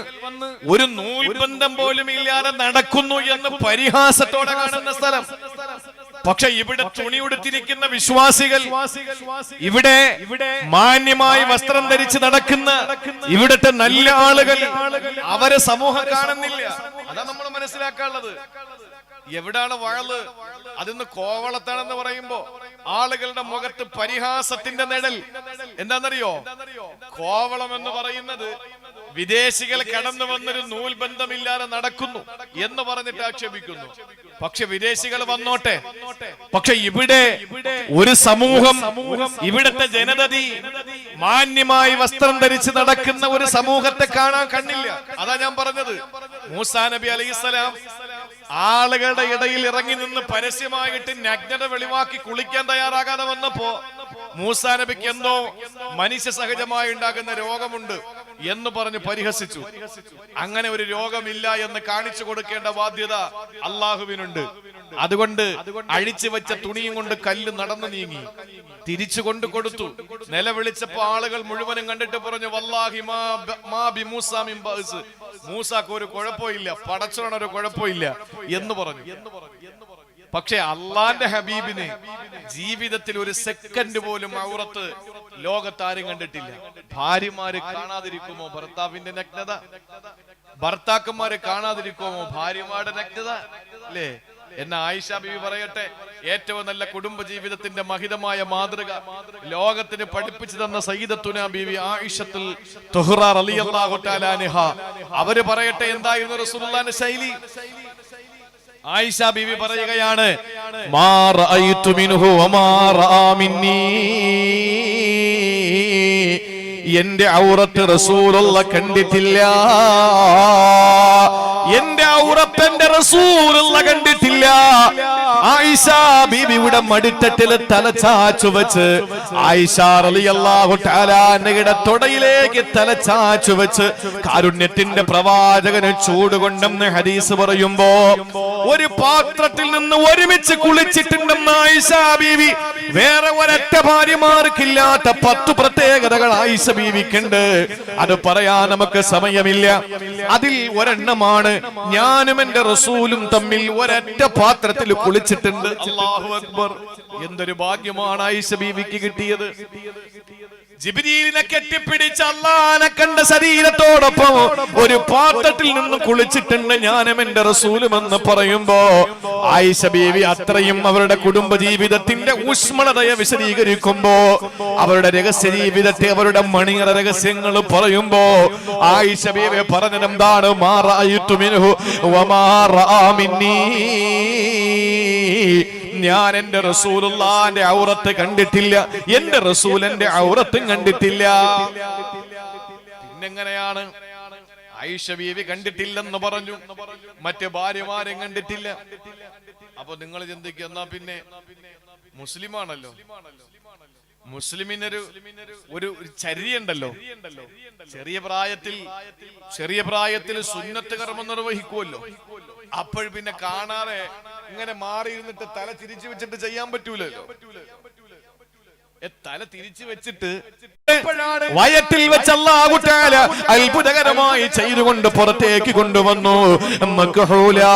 ഒരു നൂൽബന്ധം പോലും ഇല്ലാതെ നടക്കുന്നു എന്ന് പരിഹാസത്തോടെ കാണുന്ന സ്ഥലം. പക്ഷെ ഇവിടെ തുണി ഉടുത്തിരിക്കുന്ന വിശ്വാസികൾ, ഇവിടെ മാന്യമായി വസ്ത്രം ധരിച്ച് നടക്കുന്ന ഇവിടുത്തെ നല്ല ആളുകൾ, അവരെ സമൂഹം കാണുന്നില്ല. അതാ നമ്മൾ മനസ്സിലാക്കാനുള്ളത്. എവിടാണ് വഴല്? അതിന്ന് കോവളത്താണെന്ന് പറയുമ്പോ ആളുകളുടെ മുഖത്ത് പരിഹാസത്തിന്റെ നിഴൽ. എന്താണെന്നറിയോ? കോവളം എന്ന് പറയുന്നത് വിദേശികൾ കടന്നു വന്നൊരു നൂൽബന്ധമില്ലാതെ നടക്കുന്നു എന്ന് പറഞ്ഞിട്ട് ആക്ഷേപിക്കുന്നു. പക്ഷെ വിദേശികൾ വന്നോട്ടെ, പക്ഷെ ഇവിടെ ഒരു സമൂഹം, ഇവിടുത്തെ ജനതതി മാന്യമായി വസ്ത്രം ധരിച്ച് നടക്കുന്ന ഒരു സമൂഹത്തെ കാണാൻ കണ്ണില്ല. അതാ ഞാൻ പറഞ്ഞത്. മൂസാ നബി അലൈഹിസ്സലാം ആളുകളുടെ ഇടയിൽ ഇറങ്ങി നിന്ന് പരസ്യമായിട്ട് നഗ്നത വെളിവാക്കി കുളിക്കാൻ തയ്യാറാകാതെ വന്നപ്പോ മൂസാ നബിക്ക് എന്തോ മനുഷ്യ സഹജമായി ഉണ്ടാകുന്ന രോഗമുണ്ട് എന്ന് പറഞ്ഞ് പരിഹസിച്ചു. അങ്ങനെ ഒരു രോഗമില്ല എന്ന് കാണിച്ചു കൊടുക്കേണ്ട ബാധ്യത അള്ളാഹുവിനുണ്ട്. അതുകൊണ്ട് അഴിച്ചു വെച്ച തുണിയും കൊണ്ട് കല്ല് നടന്നു നീങ്ങി തിരിച്ചു കൊണ്ടു കൊടുത്തു. നിലവിളിച്ചപ്പോ ആളുകൾ മുഴുവനും കണ്ടിട്ട് പറഞ്ഞു, വല്ലാഹി മാ ബി മൂസാ മിൻ ബഅസ്, മൂസാക്ക് ഒരു കുഴപ്പമില്ല, പടച്ചോൻ ഒരു കുഴപ്പമില്ല എന്ന് പറഞ്ഞു. പക്ഷെ അള്ളാന്റെ ഹബീബിന് ജീവിതത്തിൽ ഒരു സെക്കൻഡ് പോലും ഔറത്ത് ലോകത്താരും കണ്ടിട്ടില്ല. ഭാര്യമാര് കാണാതിരിക്കുമോ ഭർത്താവിന്റെ നഗ്നത? ഭർത്താക്കന്മാര് കാണാതിരിക്കുമോ ഭാര്യമാരുടെ നഗ്നത? അല്ലേ? എന്ന ആയിഷ ബീവി പറയട്ടെ, ഏറ്റവും നല്ല കുടുംബ ജീവിതത്തിന്റെ മഹിതമായ മാതൃക ലോകത്തിന് പഠിപ്പിച്ചു തന്ന സയ്യിദത്തുനാ ബീവി ആയിഷത്തുൽ തുഹ്റ റളിയല്ലാഹു തആല അൻഹ. അവര് പറയട്ടെ എന്തായിരുന്നു റസൂലുള്ളാഹിന്റെ ശൈലി? ആയിഷ ബീവി പറയുകയാണ്, മാ റഅയ്തു മിൻഹു വമാ റആ മിന്നീ, എന്റെ ഔറത്ത് റസൂലുള്ളാഹ് കണ്ടിട്ടില്ല, എന്റെ ഔറത്ത് എന്റെ റസൂലുള്ളാഹ് കണ്ടിട്ടില്ല. ആയിഷ ബീവിയുടെ മടിത്തട്ടിൽ തല ചാച്ചു വെച്ച് ആയിഷ റളിയല്ലാഹു തആല അൻഹയുടെ തൊടയിലേക്ക് തല ചാച്ചു വെച്ച് കാരുണ്യത്തിന്റെ പ്രവാചകന് ചൂടുകൊണ്ടെന്ന് ഹദീസ് പറയുമ്പോ ഒരു പാത്രത്തിൽ നിന്ന് ഒരുമിച്ച് കുളിച്ചിട്ടുണ്ടെന്ന് ആയിഷ ബീവി. വേറെ ഒരൊറ്റ ഭാര്യമാർക്കില്ലാത്ത 10 പ്രത്യേകതകൾ ആയിഷ ബീവിക്കുണ്ട്. അത് പറയാൻ നമുക്ക് സമയമില്ല. അതിൽ ഒരെണ്ണമാണ് ഞാനും എന്റെ റസൂലും തമ്മിൽ ഒരൊറ്റ പാത്രത്തിൽ കുളിച്ചിട്ടുണ്ട്. അല്ലാഹു അക്ബർ! എന്തൊരു ഭാഗ്യമാണ് ആയിഷ ബീവിക്ക് കിട്ടിയത്. ജിബ്രീലിനെ കെട്ടിപ്പിടിച്ച് അല്ലാഹനെ കണ്ട ശരീരത്തോടൊപ്പം ഒരു പാത്രത്തിൽ നിന്ന് കുളിച്ചിട്ടുണ്ട് ഞാനും എന്റെ റസൂലും എന്ന് പറയുമ്പോ ആയിഷ ബീവി അത്രയും അവരുടെ കുടുംബ ജീവിതത്തിന്റെ ഊഷ്മളതയെ വിശദീകരിക്കുമ്പോ, അവരുടെ രഹസ്യ ജീവിതത്തെ, അവരുടെ മണിയറ രഹസ്യങ്ങൾ പറയുമ്പോ ആയിഷ ബീവി പറഞ്ഞത് എന്താണ്? മാ റഅയ്തു മിൻഹു വമാ റആ മിന്നീ, ഞാൻ എന്റെ റസൂലുള്ളാഹിന്റെ ഔറത്ത് കണ്ടിട്ടില്ല, എന്റെ റസൂൽ എന്റെ ഔറത്തും കണ്ടിട്ടില്ല. പിന്നെങ്ങനെയാണ്? ആയിഷ ബീവി കണ്ടിട്ടില്ലെന്ന് പറഞ്ഞു, മറ്റു ഭാര്യമാരും കണ്ടിട്ടില്ല. അപ്പൊ നിങ്ങൾ ചിന്തിക്കുക, എന്നാ പിന്നെ മുസ്ലിമാണല്ലോ, മുസ്ലിമിനൊരു ഒരു ചര്യണ്ടല്ലോ. ചെറിയ പ്രായത്തിൽ സുന്നത്ത് കർമ്മം നിർവഹിക്കുമല്ലോ. അപ്പോൾ പിന്നെ കാണാതെ ഇങ്ങനെ മാറിയിരുന്നിട്ട് തല തിരിച്ചു വെച്ചിട്ട് ചെയ്യാൻ പറ്റൂലല്ലോ. തല തിരിച്ചു വെച്ചിട്ട് വയറ്റിൽ വെച്ച് അല്ലാഹു തആല അത്ഭുതകരമായി ചെയ്തുകൊണ്ട് പുറത്തേക്ക് കൊണ്ടുവന്നു. മക്ഹൂലാ,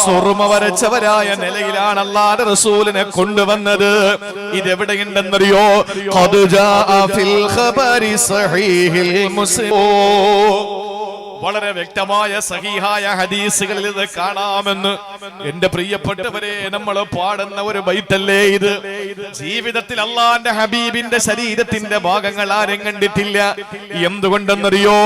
സുർമ വരച്ചവരായ നിലയിലാണ് അല്ലാഹുവിന്റെ റസൂലിനെ കൊണ്ടുവന്നത്. ഇതെവിടെയുണ്ടെന്നറിയോ? ഖദ് ജാഅ ഫിൽ ഖബരി സഹീഹിൽ മുസ്ലിം. വളരെ വ്യക്തമായ സഹീഹായ ഹദീസുകളിൽ ഇത് കാണാമെന്ന് എന്റെ പ്രിയപ്പെട്ടവരെ, നമ്മൾ പാടുന്ന ഒരു ബൈത്തല്ലേ ഇത്. ജീവിതത്തിൽ അല്ലാഹുവിന്റെ ഹബീബിന്റെ ശരീരത്തിന്റെ ഭാഗങ്ങൾ ആരും കണ്ടിട്ടില്ല. എന്തുകൊണ്ടെന്നറിയോ?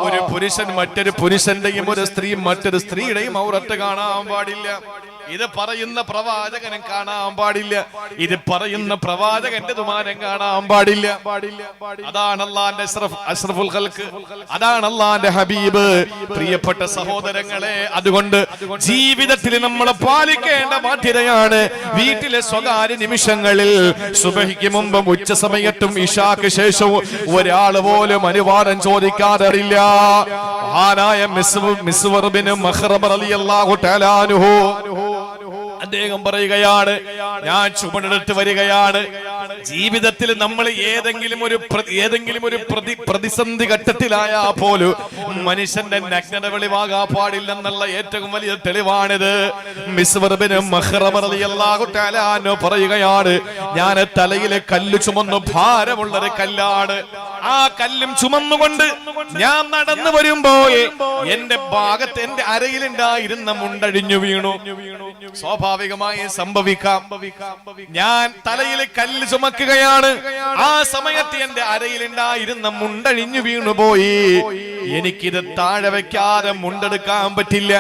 ഒരു പുരുഷൻ മറ്റൊരു പുരുഷന്റെയും ഒരു സ്ത്രീ മറ്റൊരു സ്ത്രീയുടെയും ഔറത്ത് കാണാൻ പാടില്ല. ഇത് പറയുന്ന പ്രവാചകനും കാണാൻ പാടില്ല, ഇത് പറയുന്ന പ്രവാചകന്റെ ദുമാനം കാണാൻ പാടില്ല. അതാണ് അള്ളാന്റെ അഷ്റഫുൽ ഖൽഖ്, അതാണ് അള്ളാന്റെ ഹബീബ്. പ്രിയപ്പെട്ട സഹോദരങ്ങളെ, അതുകൊണ്ട് ജീവിതത്തിൽ നമ്മൾ പാലിക്കേണ്ട ബാധ്യതയാണ് വീട്ടിലെ സ്വകാര്യ നിമിഷങ്ങളിൽ സുബഹിക്ക് മുമ്പും ഉച്ച സമയത്തും ഇശാക്ക് ശേഷവും ഒരാൾ പോലും അനുവാദം ചോദിക്കാതെ അറിയില്ല. മഹാനായ മിസ്വർ ബിൻ മഖ്റമ റളിയല്ലാഹു തആല അൻഹു അദ്ദേഹം പറയുകയാണ്, ഞാൻ ചുമടെടുത്ത് വരികയാണ്. ജീവിതത്തിൽ നമ്മൾ ഏതെങ്കിലും ഒരു പ്രതിസന്ധി ഘട്ടത്തിലായാൽ പോലും മനുഷ്യന്റെ നഗ്നത വെളിവാകാൻ പാടില്ലെന്നുള്ള ഏറ്റവും വലിയ തെളിവാണിത്. മിസ്വർ ബിൻ മഖ്റമ റളിയല്ലാഹു തആല അൻഹു പറയുകയാണ്, ഞാൻ തലയിലെ കല്ല് ചുമന്നു, ഭാരമുള്ളൊരു കല്ലാണ്. ആ കല്ലും ചുമന്നുകൊണ്ട് ഞാൻ നടന്നു വരുമ്പോൾ എന്റെ ഭാഗത്ത്, എന്റെ അരയിലുണ്ടായിരുന്ന മുണ്ടഴിഞ്ഞു വീണു. സ്വാഭാവികമായി സംഭവിക്കാം, ഞാൻ തലയിൽ കല്ല് ചുമക്കുകയാണ്, ആ സമയത്ത് എന്റെ അരയിലുണ്ടായിരുന്ന മുണ്ടഴിഞ്ഞു വീണുപോയി. എനിക്കിത് താഴെ വെക്കാതെ മുണ്ടെടുക്കാൻ പറ്റില്ല,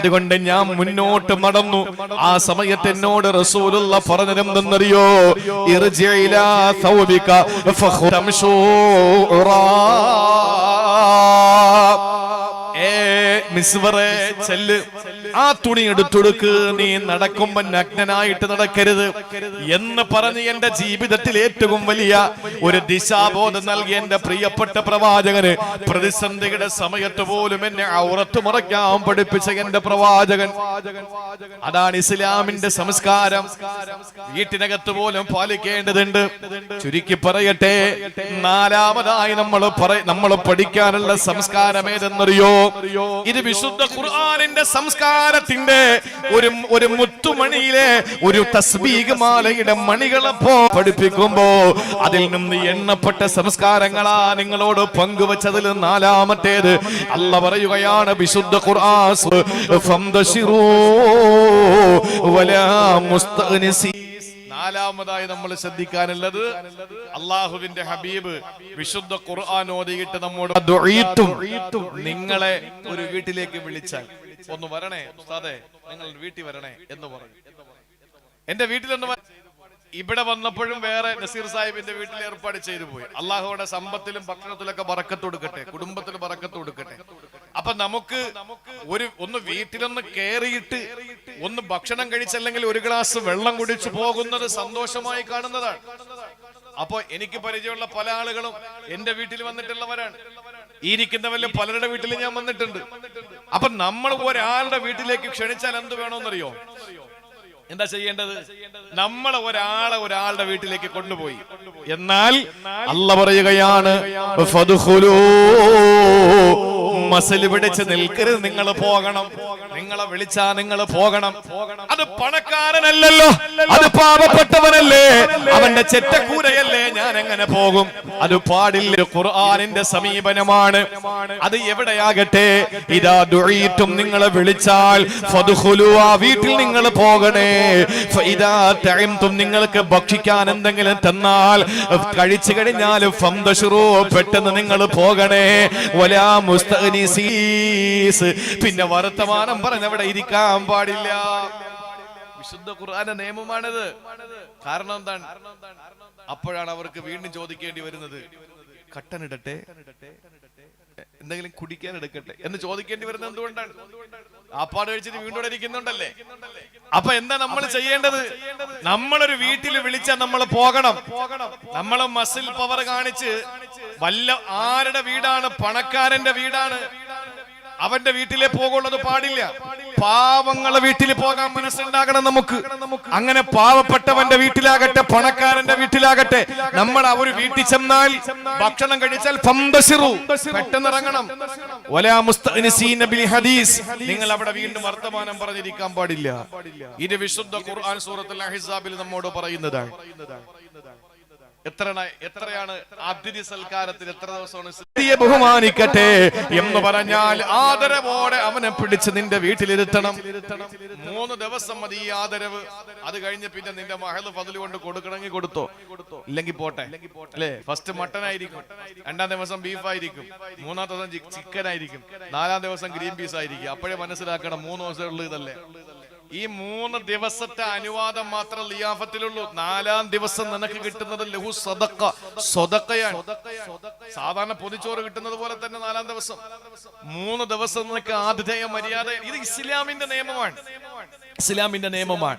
അതുകൊണ്ട് ഞാൻ മുന്നോട്ട് നടന്നു. ആ സമയത്ത് എന്നോട് റസൂലുള്ള പറഞ്ഞതെന്തെന്നറിയോ? ഇർജി ഇലാ സൗബിക ഫഖ്തംശൂ മിസ്വറെ ചെല്ല്, ആ തുണി എടുത്തൊടുക്ക്, നീ നടക്കുമ്പോ നഗ്നനായിട്ട് നടക്കരുത് എന്ന് പറഞ്ഞ് എന്റെ ജീവിതത്തിൽ ഏറ്റവും വലിയ ഒരു ദിശാബോധം നൽകി എന്റെ പ്രിയപ്പെട്ട പ്രവാചകന്, പ്രതിസന്ധിയുടെ സമയത്ത് പോലും എന്നെ ഔറത്ത് മുറയ്ക്കാൻ പഠിപ്പിച്ച എന്റെ പ്രവാചകൻ. അതാണ് ഇസ്ലാമിന്റെ സംസ്കാരം. വീട്ടിനകത്ത് പോലും പാലിക്കേണ്ടതുണ്ട്. ചുരുക്കി പറയട്ടെ, നാലാമതായി നമ്മൾ പഠിക്കാനുള്ള സംസ്കാരം ഏതെന്നറിയോ? ഇത് വിശുദ്ധ ഖുർആനിന്റെ സംസ്കാരത്തിന്റെ ഒരു മുത്തുമണിയിലെ ഒരു തസ്ബീഹ് മാലയുടെ മണികളെപ്പോ പഠിപ്പിക്കുമ്പോ അതിൽ നിന്ന് എണ്ണപ്പെട്ട സംസ്കാരങ്ങളാ നിങ്ങളോട് പങ്കുവച്ചതിൽ നാലാമത്തേത്. അല്ലാഹ് പറയുകയാണ് വിശുദ്ധ ഖുർആൻ, ഫംദശിറൂ വലാ മുസ്തഗ്നിസീ. നാലാമതായി നമ്മൾ ശ്രദ്ധിക്കാനുള്ളത്, അള്ളാഹുവിന്റെ ഹബീബ് വിശുദ്ധ ഖുർആൻ ഓതിയിട്ട് നമ്മോട്, നിങ്ങളെ ഒരു വീട്ടിലേക്ക് വിളിച്ചാൽ ഒന്ന് വരണേ ഉസ്താദേ, നിങ്ങൾ വീട്ടിൽ വരണേ എന്ന് പറഞ്ഞു. എന്റെ വീട്ടിലൊന്ന് ഇവിടെ വന്നപ്പോഴും വേറെ നസീർ സാഹിബിന്റെ വീട്ടിൽ ഏർപ്പാട് ചെയ്തു പോയി. അള്ളാഹുവിടെ സമ്പത്തിലും ഭക്ഷണത്തിലൊക്കെ ബറക്കത്ത് കൊടുക്കട്ടെ, കുടുംബത്തിൽ ബറക്കത്ത് കൊടുക്കട്ടെ. അപ്പൊ നമുക്ക് ഒന്ന് വീട്ടിലൊന്ന് കയറിയിട്ട് ഒന്ന് ഭക്ഷണം കഴിച്ചല്ലെങ്കിൽ ഒരു ഗ്ലാസ് വെള്ളം കുടിച്ചു പോകുന്നത് സന്തോഷമായി കാണുന്നതാണ്. അപ്പൊ എനിക്ക് പരിചയമുള്ള പല ആളുകളും എന്റെ വീട്ടിൽ വന്നിട്ടുള്ളവരാണ്. ഈ ഇരിക്കുന്നവരിൽ പലരുടെ വീട്ടിൽ ഞാൻ വന്നിട്ടുണ്ട്. അപ്പൊ നമ്മൾ ഒരാളുടെ വീട്ടിലേക്ക് ക്ഷണിച്ചാൽ എന്ത് വേണമെന്നറിയോ? എന്താ ചെയ്യേണ്ടത്? നമ്മൾ ഒരാളുടെ വീട്ടിലേക്ക് കൊണ്ടുപോയി. എന്നാൽ അല്ലാഹ് പറയുകയാണ്, ഫദ്ഖുലൂ, മസൽ പിടിച്ച് നിൽക്കരുത്, നിങ്ങൾ പോകണം. നിങ്ങളെ വിളിച്ചാ നിങ്ങൾ പോകണം. അത് പണക്കാരനല്ലല്ലോ, അത് പാവപ്പെട്ടവനല്ലേ, അവന്റെ ചെറ്റക്കൂരയല്ലേ, ഞാൻ എങ്ങനെ പോകും? അത് പാടില്ല. ഖുർആനിന്റെ സമീപനമാണ്. അത് എവിടെയാകട്ടെ, ഇദാ ദുഈതും, നിങ്ങളെ വിളിച്ചാൽ ഫദ്ഖുലൂ, ആ വീട്ടിൽ നിങ്ങൾ പോകണേ. ഫഇദാ തഅംതും, നിങ്ങൾക്ക് ഭക്ഷിക്കാൻ എന്തെങ്കിലും തന്നാൽ, കഴിച്ചു കഴിഞ്ഞാൽ ഫംദശിറൂ, പെട്ടെന്ന് നിങ്ങൾ പോകണേ. വലാ മുസ്തഗ്നിസീസ്, പിന്നെ വർത്തമാനം പറഞ്ഞവിടെ ഇരിക്കാൻ പാടില്ല. വിശുദ്ധ ഖുർആന്റെ നിയമമാണിത്. കാരണം എന്താണ്? അപ്പോഴാണ് അവർക്ക് വീണ്ടും ചോദിക്കേണ്ടി വരുന്നത്, കട്ടനിടട്ടെ, എന്തെങ്കിലും കുടിക്കാൻ എടുക്കട്ടെ എന്ന് ചോദിക്കേണ്ടി വരുന്നത് എന്തുകൊണ്ടാണ്? ആപ്പാട് കഴിച്ചിട്ട് വീണ്ടും ഇരിക്കുന്നുണ്ടല്ലേ. അപ്പൊ എന്താ നമ്മൾ ചെയ്യേണ്ടത്? നമ്മളൊരു വീട്ടിൽ വിളിച്ചാൽ നമ്മൾ പോകണം. നമ്മൾ മസിൽ പവർ കാണിച്ച് ആരുടെ വീടാണ്? പണക്കാരന്റെ വീടാണ്, അവന്റെ വീട്ടിലേ പോകുള്ളത് പാടില്ല. പാവങ്ങളെ വീട്ടിൽ പോകാൻ മനസ്സുണ്ടാകണം നമുക്ക്. അങ്ങനെ പാവപ്പെട്ടവന്റെ വീട്ടിലാകട്ടെ പണക്കാരന്റെ വീട്ടിലാകട്ടെ, നമ്മൾ ആ ഒരു വീട്ടിൽ ചെന്നാൽ ഭക്ഷണം കഴിച്ചാൽ ഫംദശിറു, പെട്ടെന്ന് ഇറങ്ങണം. വലാ മുസ്തഅനിസീന ബിൽ ഹദീസ്, നിങ്ങൾ അവിടെ വീണ്ടും വർത്തമാനം പറഞ്ഞിരിക്കാൻ പാടില്ല. ഇത് വിശുദ്ധ ഖുർആൻ സൂറത്തുൽ അഹ്സാബിൽ നമ്മോട് പറയുന്നതാണ്. എത്രയാണ് അതിഥി സൽക്കാരത്തിൽ എത്ര ദിവസമാണ് ബഹുമാനിക്കട്ടെ എന്ന് പറഞ്ഞാൽ ആദരവോടെ അവനെ പിടിച്ച് നിന്റെ വീട്ടിലിരുത്തണം. 3 ദിവസം മതി ഈ ആദരവ്. അത് കഴിഞ്ഞ് പിന്നെ നിന്റെ മഹല് ഫദ്ല് കൊണ്ട് കൊടുക്കണമെങ്കിൽ കൊടുത്തോ, ഇല്ലെങ്കിൽ പോട്ടെ അല്ലേ. ഫസ്റ്റ് മട്ടൻ ആയിരിക്കും, 2ാം ദിവസം ബീഫ് ആയിരിക്കും, 3ാം ദിവസം ചിക്കൻ ആയിരിക്കും, 4ാം ദിവസം ഗ്രീൻ പീസ് ആയിരിക്കും. അപ്പോഴേ മനസ്സിലാക്കണം 3 ദിവസം ഉള്ളത് ഇതല്ലേ. ഈ 3 ദിവസത്തെ അനുവാദം മാത്രം ലിയാഫത്തിലുള്ളൂ. 4-ാം ദിവസം നിനക്ക് കിട്ടുന്നത് ലഹു സദഖ, സ്വതക്കയാണ്. സാധാരണ പൊതിച്ചോറ് കിട്ടുന്നത് പോലെ തന്നെ 4-ാം ദിവസം. 3 ദിവസം നിനക്ക് ആതിഥേയ മര്യാദ. ഇത് ഇസ്ലാമിന്റെ നിയമമാണ്, ഇസ്ലാമിന്റെ നിയമമാണ്.